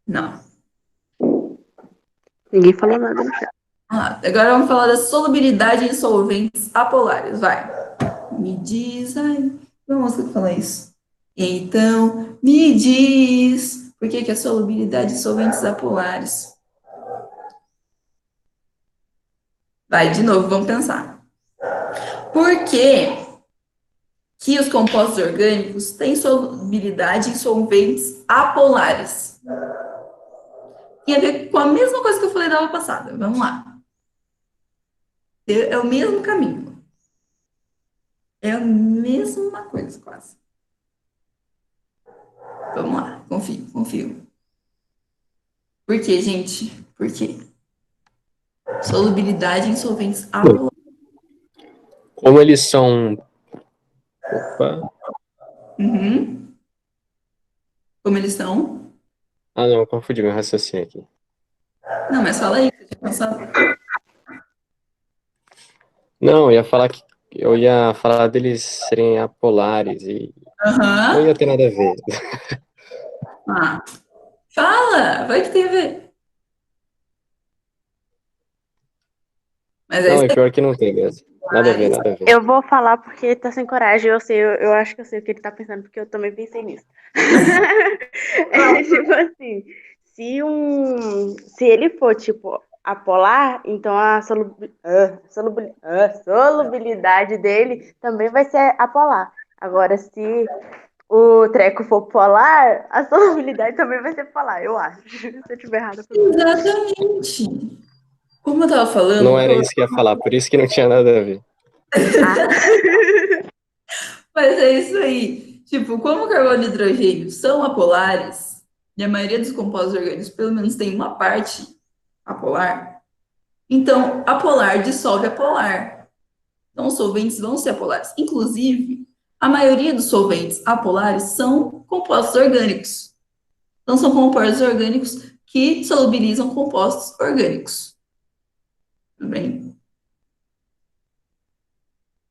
Não. Ninguém falou nada no chat. Agora vamos falar da solubilidade em solventes apolares. Vai. Me diz. Ai, vamos falar isso. Então, me diz por que a solubilidade em solventes apolares. Vai, de novo, vamos pensar. Por que os compostos orgânicos têm solubilidade em solventes apolares? Tem a ver com a mesma coisa que eu falei da aula passada. Vamos lá. É o mesmo caminho. É a mesma coisa, quase. Vamos lá. Confio. Por quê, gente? Por quê? Solubilidade em solventes apolares. Como eles são. Opa. Uhum. Como eles são? Ah, não, confundi meu raciocínio aqui. Não, mas fala aí. Deixa eu pensar. Não, eu ia falar deles serem apolares e não Aham. ia ter nada a ver. Ah, fala! Vai que tem a ver. Mas é Não, isso é pior que não tem mesmo. Nada a ver, nada a ver. Eu vou falar porque tá sem coragem. Eu acho que eu sei o que ele tá pensando, porque eu também pensei nisso. É tipo assim, se ele for tipo apolar, então a solubilidade dele também vai ser apolar. Agora, se o treco for polar, a solubilidade também vai ser polar, eu acho. Se eu estiver errada, Exatamente. Como eu tava falando, Não era isso que eu ia falar, por isso que não tinha nada a ver. mas é isso aí. Tipo, como carbono e hidrogênio são apolares, e a maioria dos compostos orgânicos pelo menos tem uma parte apolar, então apolar dissolve apolar. Então os solventes vão ser apolares. Inclusive, a maioria dos solventes apolares são compostos orgânicos. Então são compostos orgânicos que solubilizam compostos orgânicos. Tudo bem?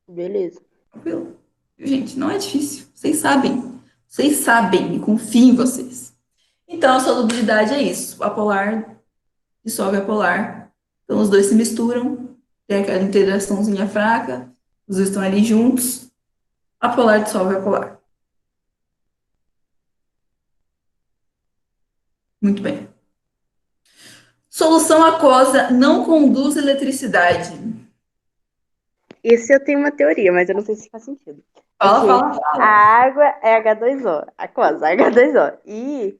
Beleza. Tranquilo? Gente, não é difícil. Vocês sabem. Vocês sabem. E confio em vocês. Então, a solubilidade é isso. Apolar dissolve apolar. Então, os dois se misturam. Tem aquela interaçãozinha fraca. Os dois estão ali juntos. Apolar dissolve apolar. Muito bem. Solução aquosa não conduz eletricidade. Esse eu tenho uma teoria, mas eu não sei se faz sentido. Fala, Porque fala. a água é H2O, aquosa, H2O. E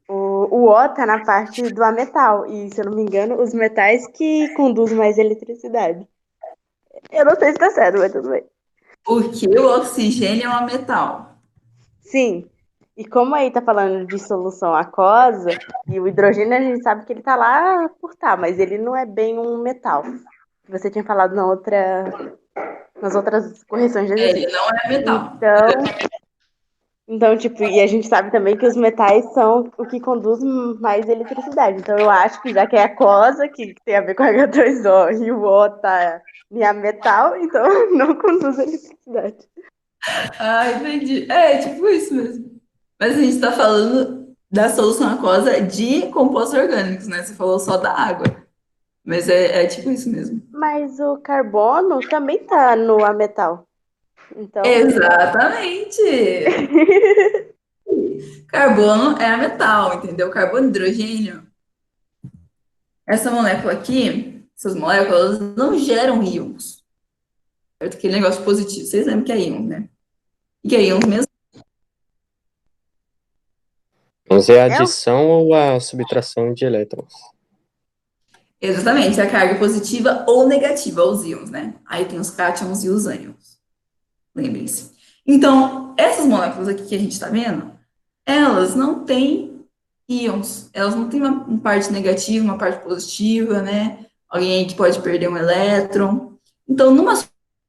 o O tá na parte do ametal. E, se eu não me engano, os metais que conduzem mais eletricidade. Eu não sei se tá certo, mas tudo bem. Porque o oxigênio é um metal. Sim. E como aí tá falando de solução aquosa, e o hidrogênio a gente sabe que ele tá lá por tá, mas ele não é bem um metal. Você tinha falado nas outras correções de Ele exercício. não é metal. Então, tipo, e a gente sabe também que os metais são o que conduz mais eletricidade. Então, eu acho que já que é aquosa, que tem a ver com H2O, e o O tá em a metal, então não conduz eletricidade. Ah, entendi. É, tipo isso mesmo. Mas a gente está falando da solução aquosa de compostos orgânicos, né? Você falou só da água. Mas é tipo isso mesmo. Mas o carbono também tá no ametal. Então, Exatamente! Carbono é a metal, entendeu? Carbono e hidrogênio. Essa molécula aqui, essas moléculas não geram íons. Certo? Aquele negócio positivo. Vocês lembram que é íon, né? E que é íon mesmo? Mas é a adição ou a subtração de elétrons? Exatamente, a carga positiva ou negativa, os íons, né? Aí tem os cátions e os ânions. Lembrem-se. Então, essas moléculas aqui que a gente está vendo, elas não têm íons. Elas não têm uma parte negativa, uma parte positiva, né? Alguém que pode perder um elétron. Então, numa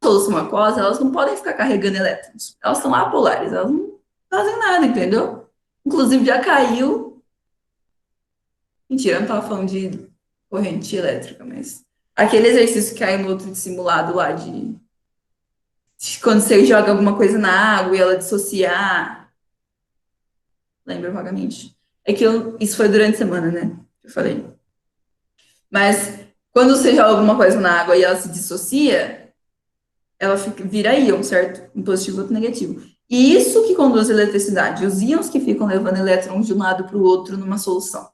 solução aquosa, elas não podem ficar carregando elétrons. Elas são apolares, elas não fazem nada, entendeu? Inclusive, já caiu. Mentira, eu não estava falando de corrente elétrica, mas aquele exercício que caiu no outro simulado lá de quando você joga alguma coisa na água e ela dissociar. Lembra vagamente? É que isso foi durante a semana, né? Eu falei. Mas quando você joga alguma coisa na água e ela se dissocia, ela vira íon, certo? Um positivo e outro negativo. E isso que conduz a eletricidade, os íons que ficam levando elétrons de um lado para o outro numa solução.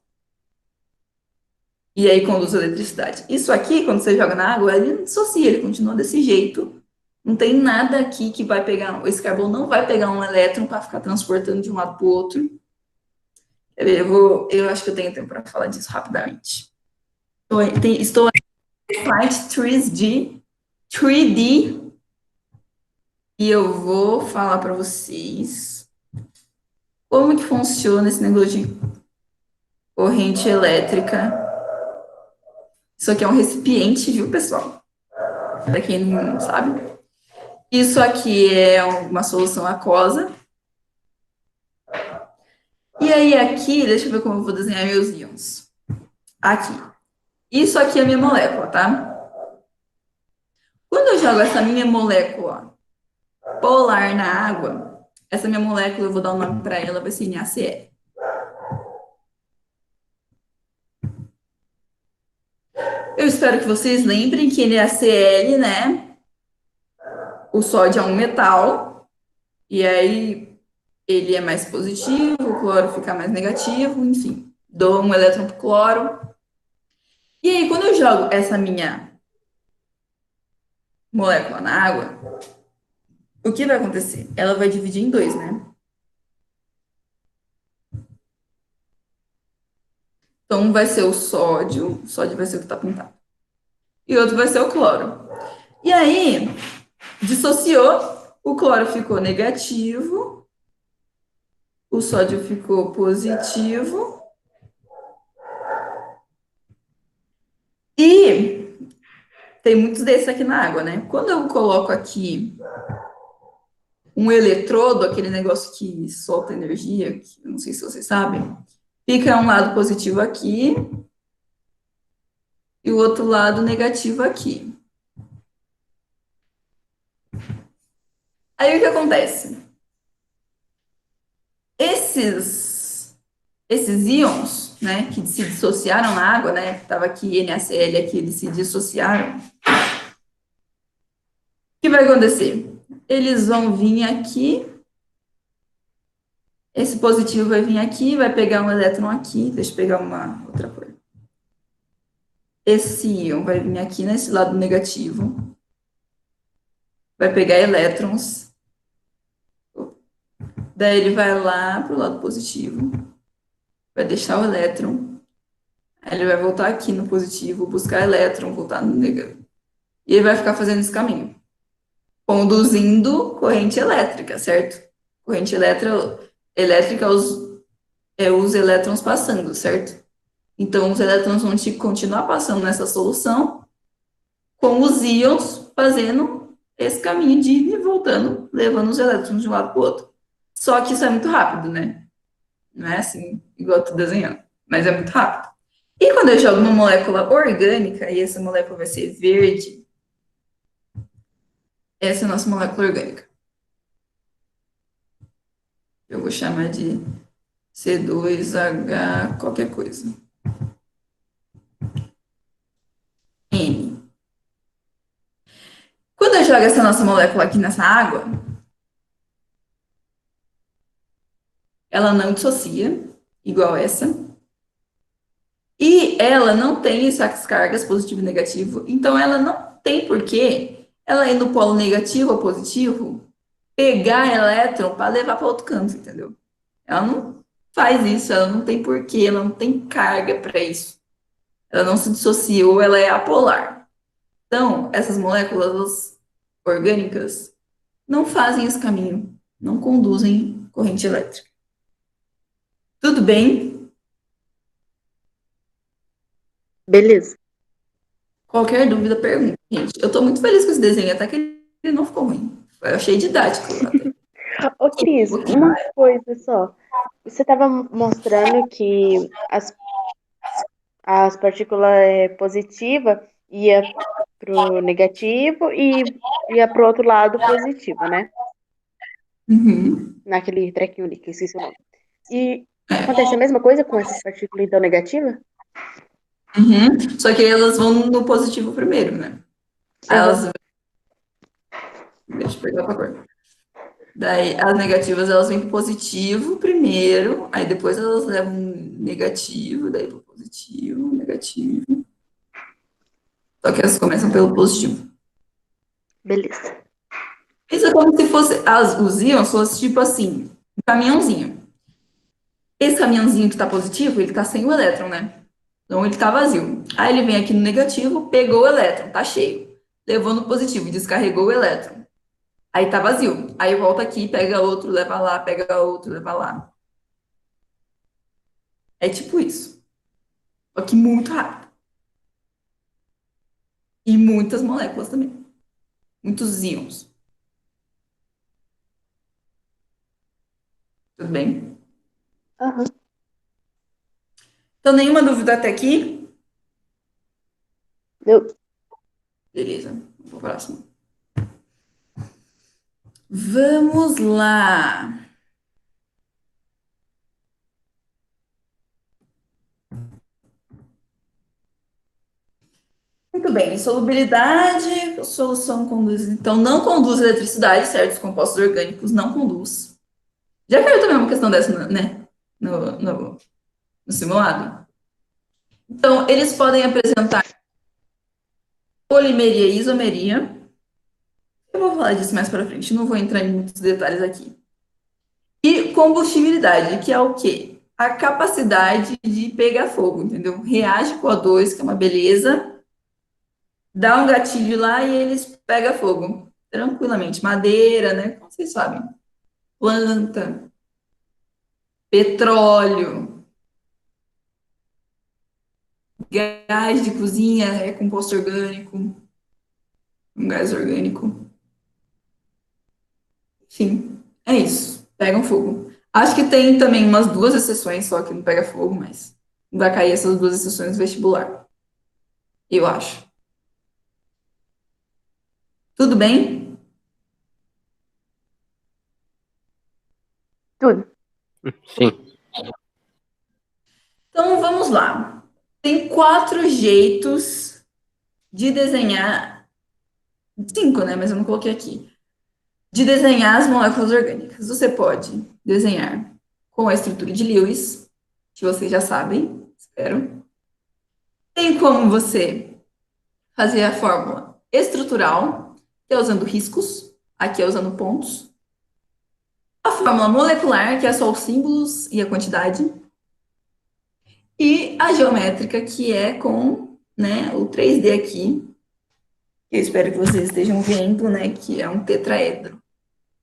E aí conduz a eletricidade. Isso aqui, quando você joga na água, ele não dissocia, ele continua desse jeito. Não tem nada aqui que vai pegar, esse carbono não vai pegar um elétron para ficar transportando de um lado para o outro. Eu acho que eu tenho tempo para falar disso rapidamente. Estou em slide 3D e eu vou falar para vocês como que funciona esse negócio de corrente elétrica. Isso aqui é um recipiente, viu, pessoal? Para quem não sabe. Isso aqui é uma solução aquosa. E aí aqui, deixa eu ver como eu vou desenhar meus íons. Aqui. Isso aqui é a minha molécula, tá? Quando eu jogo essa minha molécula polar na água, essa minha molécula, eu vou dar um nome para ela, vai ser NaCl. Eu espero que vocês lembrem que NaCl, né? O sódio é um metal, e aí ele é mais positivo, o cloro fica mais negativo, enfim. Dou um elétron pro cloro. E aí, quando eu jogo essa minha molécula na água, o que vai acontecer? Ela vai dividir em dois, né? Então, vai ser o sódio vai ser o que está pintado. e outro vai ser o cloro. E aí, dissociou, o cloro ficou negativo, o sódio ficou positivo, e tem muitos desses aqui na água, né? Quando eu coloco aqui um eletrodo, aquele negócio que solta energia, que eu não sei se vocês sabem, fica um lado positivo aqui e o outro lado negativo aqui. Aí o que acontece? Esses íons, né, que se dissociaram na água, né, que estava aqui NaCl aqui, eles se dissociaram. O que vai acontecer? Eles vão vir aqui, esse positivo vai vir aqui, vai pegar um elétron aqui, deixa eu pegar uma outra cor. Esse íon vai vir aqui nesse lado negativo, vai pegar elétrons, daí ele vai lá para o lado positivo, vai deixar o elétron, aí ele vai voltar aqui no positivo, buscar elétron, voltar no negativo, e ele vai ficar fazendo esse caminho, conduzindo corrente elétrica, certo? Corrente elétrica os elétrons passando, certo? Então, os elétrons vão continuar passando nessa solução, com os íons fazendo esse caminho de ir e voltando, levando os elétrons de um lado para o outro. Só que isso é muito rápido, né? Não é assim, igual eu estou desenhando, mas é muito rápido. E quando eu jogo uma molécula orgânica, e essa molécula vai ser verde, essa é a nossa molécula orgânica. Eu vou chamar de C2H qualquer coisa. N. Quando eu jogo essa nossa molécula aqui nessa água, ela não dissocia, igual essa. E ela não tem essas cargas positivo e negativo, então ela não tem porquê ela ir no polo negativo ou positivo, pegar elétron para levar para outro canto, entendeu? Ela não faz isso, ela não tem porquê, ela não tem carga para isso. Ela não se dissocia, ou ela é apolar. Então, essas moléculas orgânicas não fazem esse caminho, não conduzem corrente elétrica. Tudo bem? Beleza. Qualquer dúvida, pergunta. Gente, eu tô muito feliz com esse desenho, até que ele não ficou ruim. Eu achei didático. Ô, Cris, uma coisa só. Você estava mostrando que as partículas positivas ia pro negativo e ia pro outro lado positivo, né? Uhum. Naquele trequinho ali, que eu esqueci o nome. E acontece a mesma coisa com essas partículas então negativas? Uhum. Só que elas vão no positivo primeiro, né? Elas... Deixa eu pegar o papel. Daí, as negativas, elas vêm pro positivo primeiro, aí depois elas levam negativo, daí pro positivo, negativo. Só que elas começam pelo positivo. Beleza. Isso é como se fosse, os íons fossem tipo assim, um caminhãozinho. Esse caminhãozinho que tá positivo, ele tá sem o elétron, né? Então ele tá vazio. Aí ele vem aqui no negativo, pegou o elétron, tá cheio. Levou no positivo, descarregou o elétron. Aí tá vazio. Aí volta aqui, pega outro, leva lá, pega outro, leva lá. É tipo isso. Só que muito rápido. E muitas moléculas também. Muitos íons. Tudo bem? Aham. Então, nenhuma dúvida até aqui? Deu. Beleza. Vamos pro próximo. Vamos lá. Muito bem, solubilidade, solução conduz, então não conduz eletricidade, certo? Os compostos orgânicos não conduz. Já caiu também uma questão dessa, né? No simulado. Então, eles podem apresentar polimeria e isomeria. Eu vou falar disso mais para frente, não vou entrar em muitos detalhes aqui. E combustibilidade, que é o quê? A capacidade de pegar fogo, entendeu? Reage com O2, que é uma beleza, dá um gatilho lá e eles pegam fogo. Tranquilamente. Madeira, né? Como vocês sabem. Planta, petróleo, gás de cozinha, é composto orgânico, um gás orgânico. Enfim, é isso. Pegam fogo. Acho que tem também umas 2 exceções só que não pega fogo, mas vai cair essas 2 exceções no vestibular. Eu acho. Tudo bem? Tudo. Sim. Então vamos lá. Tem 4 jeitos de desenhar. 5, né? Mas eu não coloquei aqui. De desenhar as moléculas orgânicas. Você pode desenhar com a estrutura de Lewis, que vocês já sabem, espero. Tem como você fazer a fórmula estrutural, que é usando riscos, aqui é usando pontos. A fórmula molecular, que é só os símbolos e a quantidade. E a geométrica, que é com, né, o 3D aqui, que eu espero que vocês estejam vendo, né, que é um tetraedro.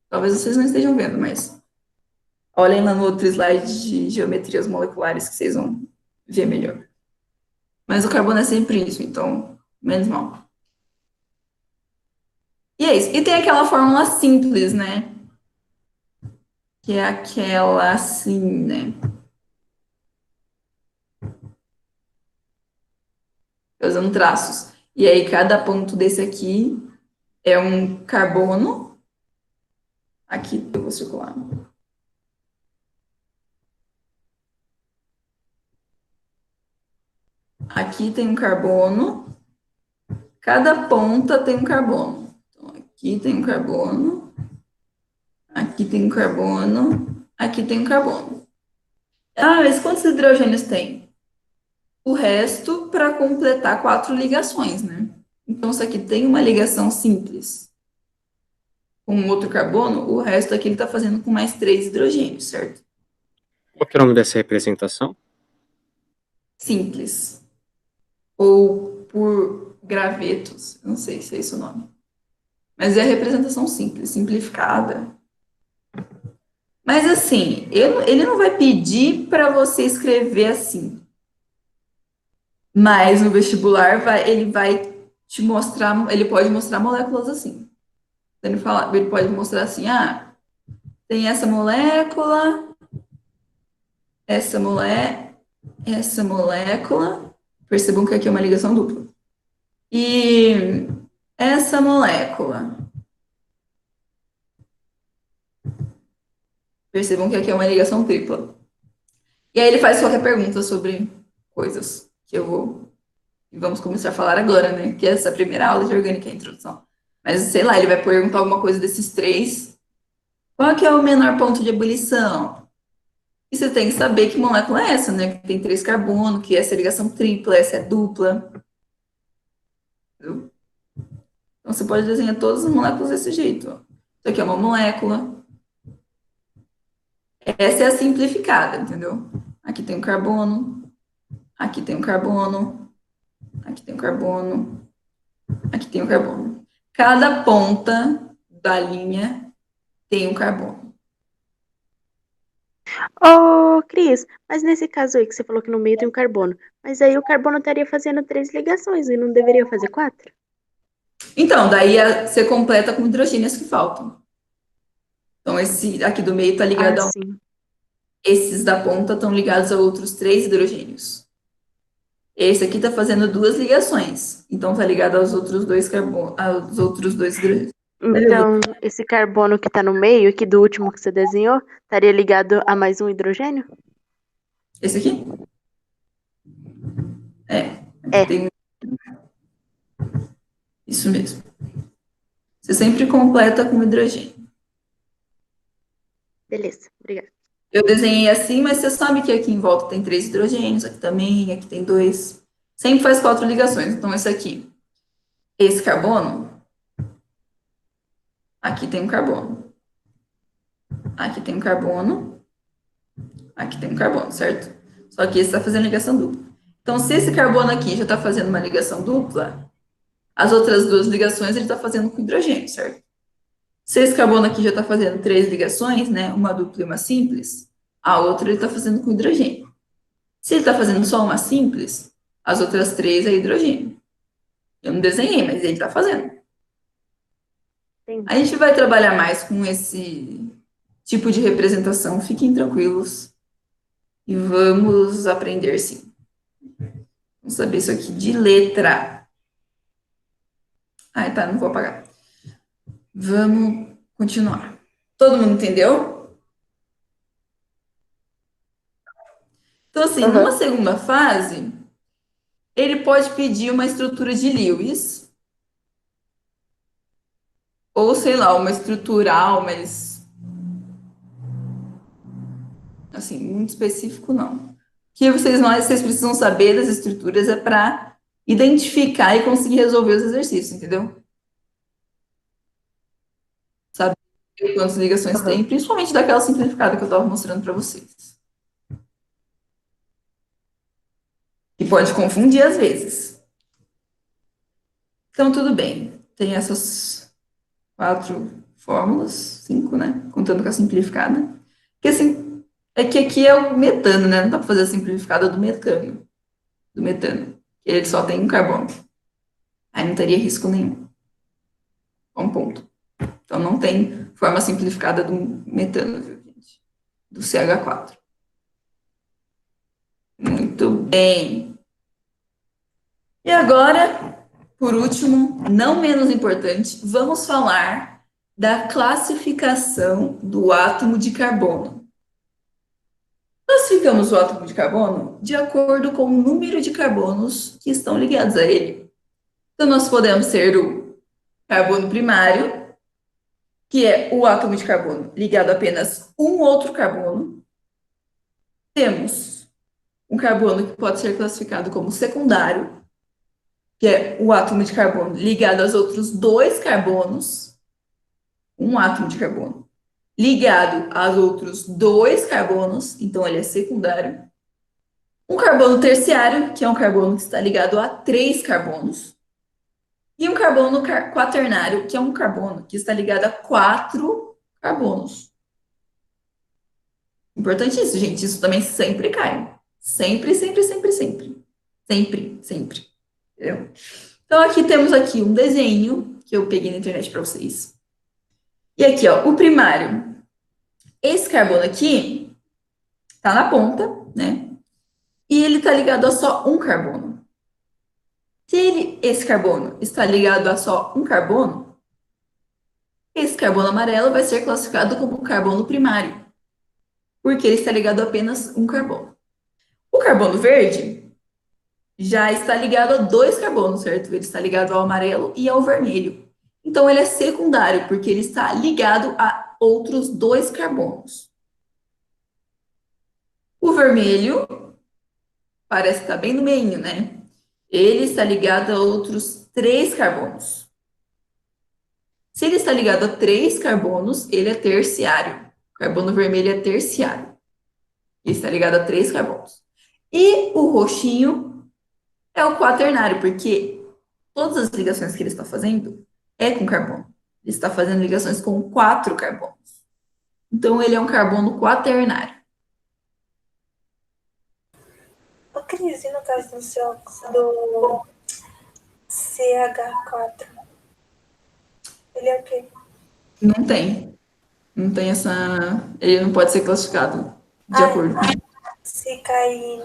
Talvez vocês não estejam vendo, mas olhem lá no outro slide de geometrias moleculares que vocês vão ver melhor. Mas o carbono é sempre isso, então, menos mal. E é isso. E tem aquela fórmula simples, né? Que é aquela assim, né? Usando traços. E aí, cada ponto desse aqui é um carbono. Aqui, eu vou circular. Aqui tem um carbono. Cada ponta tem um carbono. Então, aqui tem um carbono. Aqui tem um carbono. Aqui tem um carbono. Ah, mas quantos hidrogênios tem? O resto para completar 4 ligações, né? Então, se aqui tem uma ligação simples com outro carbono, o resto aqui ele está fazendo com mais 3 hidrogênios, certo? Qual que é o nome dessa representação? Simples. Ou por gravetos, não sei se é esse o nome. Mas é a representação simples, simplificada. Mas assim, ele não vai pedir para você escrever assim. Mas no vestibular ele vai te mostrar, ele pode mostrar moléculas assim. Ele pode mostrar assim, tem essa molécula, essa molécula. Percebam que aqui é uma ligação dupla. E essa molécula. Percebam que aqui é uma ligação tripla. E aí ele faz qualquer pergunta sobre coisas que vamos começar a falar agora, né? Que é essa primeira aula de orgânica, a introdução. Mas, sei lá, ele vai perguntar alguma coisa desses 3. Qual que é o menor ponto de ebulição? E você tem que saber que molécula é essa, né? Que tem 3 carbono, que essa é ligação tripla, essa é dupla. Entendeu? Então, você pode desenhar todas as moléculas desse jeito. Ó. Isso aqui é uma molécula. Essa é a simplificada, entendeu? Aqui tem um carbono. Aqui tem um carbono. Aqui tem um carbono. Aqui tem um carbono. Cada ponta da linha tem um carbono. Ô, Cris, mas nesse caso aí que você falou que no meio tem um carbono, mas aí o carbono estaria fazendo 3 ligações e não deveria fazer 4? Então, daí você completa com hidrogênios que faltam. Então, esse aqui do meio está ligado a sim. Esses da ponta estão ligados a outros 3 hidrogênios. Esse aqui está fazendo 2 ligações. Então, está ligado aos outros 2 aos outros 2 hidrogênios. Então, esse carbono que tá no meio, aqui do último que você desenhou, estaria ligado a mais um hidrogênio? Esse aqui? É. Tem... Isso mesmo. Você sempre completa com hidrogênio. Beleza, obrigada. Eu desenhei assim, mas você sabe que aqui em volta tem 3 hidrogênios, aqui também, aqui tem 2. Sempre faz 4 ligações. Então, esse aqui. Esse carbono. Aqui tem um carbono. Aqui tem um carbono. Aqui tem um carbono, certo? Só que esse está fazendo ligação dupla. Então, se esse carbono aqui já está fazendo uma ligação dupla, As outras 2 ligações ele está fazendo com hidrogênio, certo? Se esse carbono aqui já está fazendo 3 ligações, né? Uma dupla e uma simples, a outra ele está fazendo com hidrogênio. Se ele está fazendo só uma simples, as outras 3 é hidrogênio. Eu não desenhei, mas ele está fazendo. Sim. A gente vai trabalhar mais com esse tipo de representação, fiquem tranquilos. E vamos aprender, sim. Vamos saber isso aqui de letra. Ai, tá, não vou apagar. Vamos continuar. Todo mundo entendeu? Então, assim, numa segunda fase, ele pode pedir uma estrutura de Lewis, ou, sei lá, uma estrutural, mas, assim, muito específico, não. O que vocês precisam saber das estruturas é para identificar e conseguir resolver os exercícios, entendeu? Saber quantas ligações tem, principalmente daquela simplificada que eu estava mostrando para vocês. E pode confundir às vezes. Então, tudo bem. Tem essas 4 fórmulas, 5, né? Contando com a simplificada. Porque assim, é que aqui é o metano, né? Não dá para fazer a simplificada do metano. Do metano. Ele só tem um carbono. Aí não teria risco nenhum. Um ponto. Então não tem forma simplificada do metano, viu, gente? Do CH4. Muito bem. E agora, por último, não menos importante, vamos falar da classificação do átomo de carbono. Classificamos o átomo de carbono de acordo com o número de carbonos que estão ligados a ele. Então, nós podemos ter o carbono primário, que é o átomo de carbono ligado a apenas um outro carbono. Temos um carbono que pode ser classificado como secundário, que é o átomo de carbono ligado aos outros 2 carbonos. Um átomo de carbono ligado aos outros 2 carbonos, então ele é secundário. Um carbono terciário, que é um carbono que está ligado a 3 carbonos. E um carbono quaternário, que é um carbono que está ligado a 4 carbonos. Importante isso, gente. Isso também sempre cai. Sempre, sempre, sempre, sempre. Sempre, sempre. Entendeu? Então, aqui temos aqui um desenho que eu peguei na internet para vocês. E aqui, ó, o primário. Esse carbono aqui tá na ponta, né? E ele tá ligado a só um carbono. Se esse carbono está ligado a só um carbono, esse carbono amarelo vai ser classificado como carbono primário, porque ele está ligado a apenas um carbono. O carbono verde já está ligado a 2 carbonos, certo? Ele está ligado ao amarelo e ao vermelho. Então, ele é secundário, porque ele está ligado a outros 2 carbonos. O vermelho parece estar bem no meio, né? Ele está ligado a outros 3 carbonos. Se ele está ligado a 3 carbonos, ele é terciário. O carbono vermelho é terciário. Ele está ligado a 3 carbonos. E o roxinho é o quaternário, porque todas as ligações que ele está fazendo é com carbono. Ele está fazendo ligações com 4 carbonos. Então, ele é um carbono quaternário. Ô, Cris, e no caso do CH4, ele é o quê? Não tem. Não tem essa... Ele não pode ser classificado de acordo com... Se cair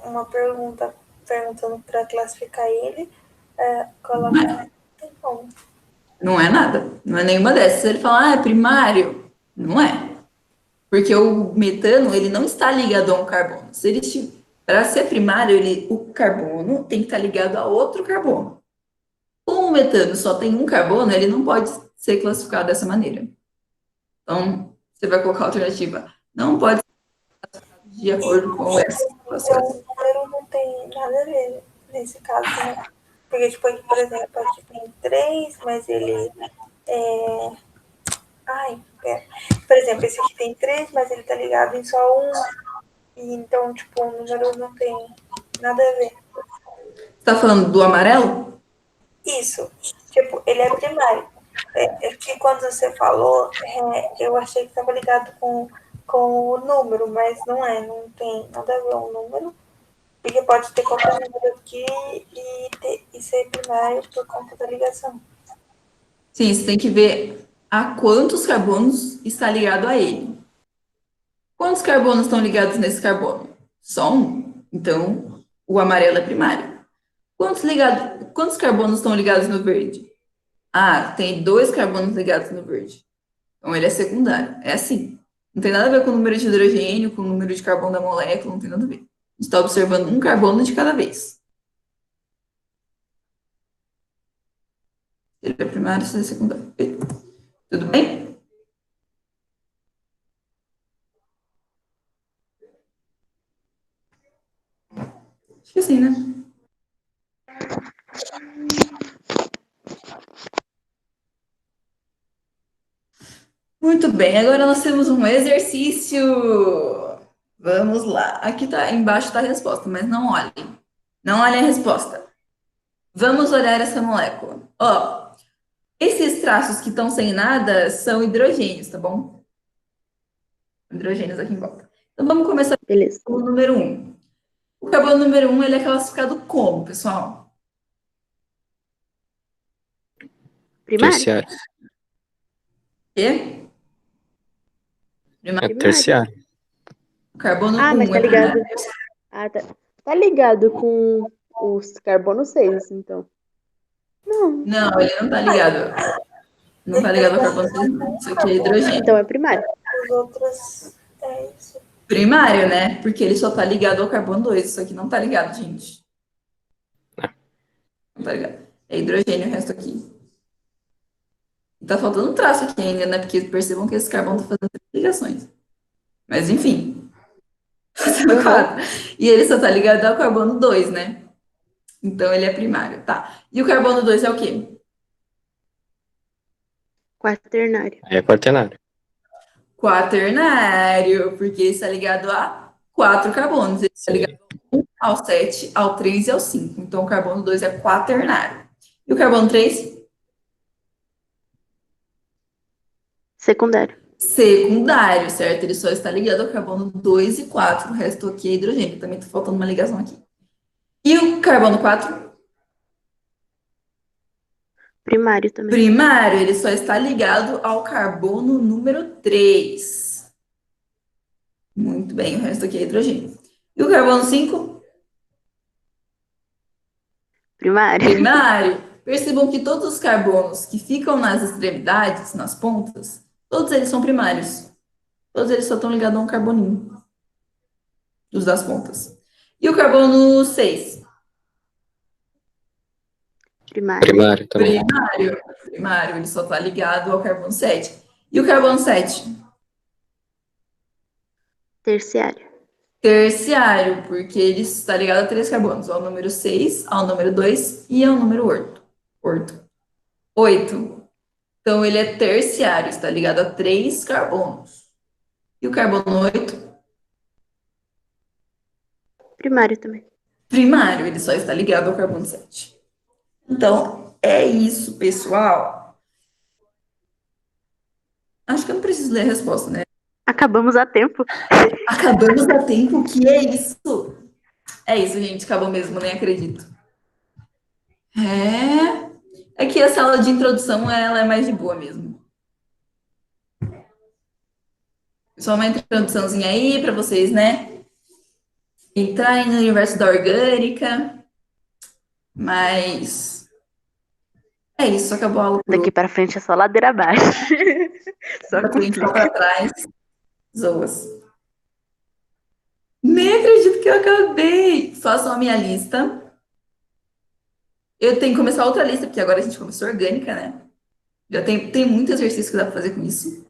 uma pergunta perguntando para classificar ele, coloca... Tem como. Não é nada. Não é nenhuma dessas. Se ele falar, é primário, não é. Porque o metano, ele não está ligado a um carbono. Se ele para ser primário, o carbono tem que estar ligado a outro carbono. Como o metano só tem um carbono, ele não pode ser classificado dessa maneira. Então, você vai colocar a alternativa. Não pode ser classificado de acordo com essa classificação. Então, o número não tem nada a ver nesse caso, né? Porque, tipo, aqui, por exemplo, aqui tem 3, mas ele é... Ai, pera. Por exemplo, esse aqui tem 3, mas ele tá ligado em só um. E então, tipo, o número não tem nada a ver. Você está falando do amarelo? Isso. Tipo, ele é primário. É que quando você falou, eu achei que estava ligado com o número, mas não é, não tem nada a ver um número, porque pode ter qualquer número aqui e ser primário por conta da ligação. Sim, você tem que ver a quantos carbonos está ligado a ele. Quantos carbonos estão ligados nesse carbono? Só um. Então, o amarelo é primário. Quantos carbonos estão ligados no verde? Ah, tem 2 carbonos ligados no verde. Então, ele é secundário. É assim. Não tem nada a ver com o número de hidrogênio, com o número de carbono da molécula, não tem nada a ver. A gente está observando um carbono de cada vez. Ele é primário, se é secundário. Tudo bem? Acho que sim, né? Muito bem, agora nós temos um exercício. Vamos lá. Aqui tá, embaixo está a resposta, mas não olhem. Não olhem a resposta. Vamos olhar essa molécula. Ó, esses traços que estão sem nada são hidrogênios, tá bom? Hidrogênios aqui em volta. Então vamos começar Beleza. com o número 1. O carbono número 1, ele é classificado como, pessoal? Primário? Terciário. Quê? É Primário. terciário. O carbono Ah, mas 1 tá é ligado. primário. Ah, tá ligado com os carbono 6, então. Não. Não, ele não tá ligado. Não tá ligado ao carbono 6, não. Isso aqui é hidrogênio. Então é primário. Os outros, é isso. Primário, né? Porque ele só tá ligado ao carbono 2. Isso aqui não tá ligado, gente. Não tá ligado. É hidrogênio o resto aqui. Tá faltando um traço aqui ainda, né? Porque percebam que esse carbono tá fazendo ligações. Mas enfim. Fazendo Uhum. 4. E ele só tá ligado ao carbono 2, né? Então ele é primário, tá? E o carbono 2 é o quê? Quaternário. Aí é quaternário. Quaternário, porque ele está ligado a 4 carbonos. Ele está ligado Sim. ao 7, ao 3 e ao 5. Então o carbono 2 é quaternário. E o carbono 3? Secundário. Secundário, certo? Ele só está ligado ao carbono 2 e 4. O resto aqui é hidrogênio. Também está faltando uma ligação aqui. E o carbono 4? Primário também. Primário, ele só está ligado ao carbono número 3. Muito bem, o resto aqui é hidrogênio. E o carbono 5? Primário. Primário. Percebam que todos os carbonos que ficam nas extremidades, nas pontas, todos eles são primários. Todos eles só estão ligados a um carboninho. Dos das pontas. E o carbono 6? Primário. Primário também. Primário. Primário, ele só está ligado ao carbono 7. E o carbono 7? Terciário. Terciário, porque ele está ligado a 3 carbonos, ao número 6, ao número 2 e ao número 8. 8. Então, ele é terciário, está ligado a 3 carbonos. E o carbono 8? Primário também. Primário, ele só está ligado ao carbono 7. Então, é isso, pessoal. Acho que eu não preciso ler a resposta, né? Acabamos a tempo. Acabamos a tempo, que é isso? É isso, gente, acabou mesmo, nem acredito. É que essa aula de introdução, ela é mais de boa mesmo. Só uma introduçãozinha aí para vocês, né? Entrarem no universo da orgânica. Mas é isso, acabou a aula por Daqui para frente é só ladeira abaixo. Só pra frente, com... lá para trás. Zoas. Nem acredito que eu acabei. Façam a minha lista. Eu tenho que começar outra lista, porque agora a gente começou orgânica, né? Já tem muito exercício que dá para fazer com isso.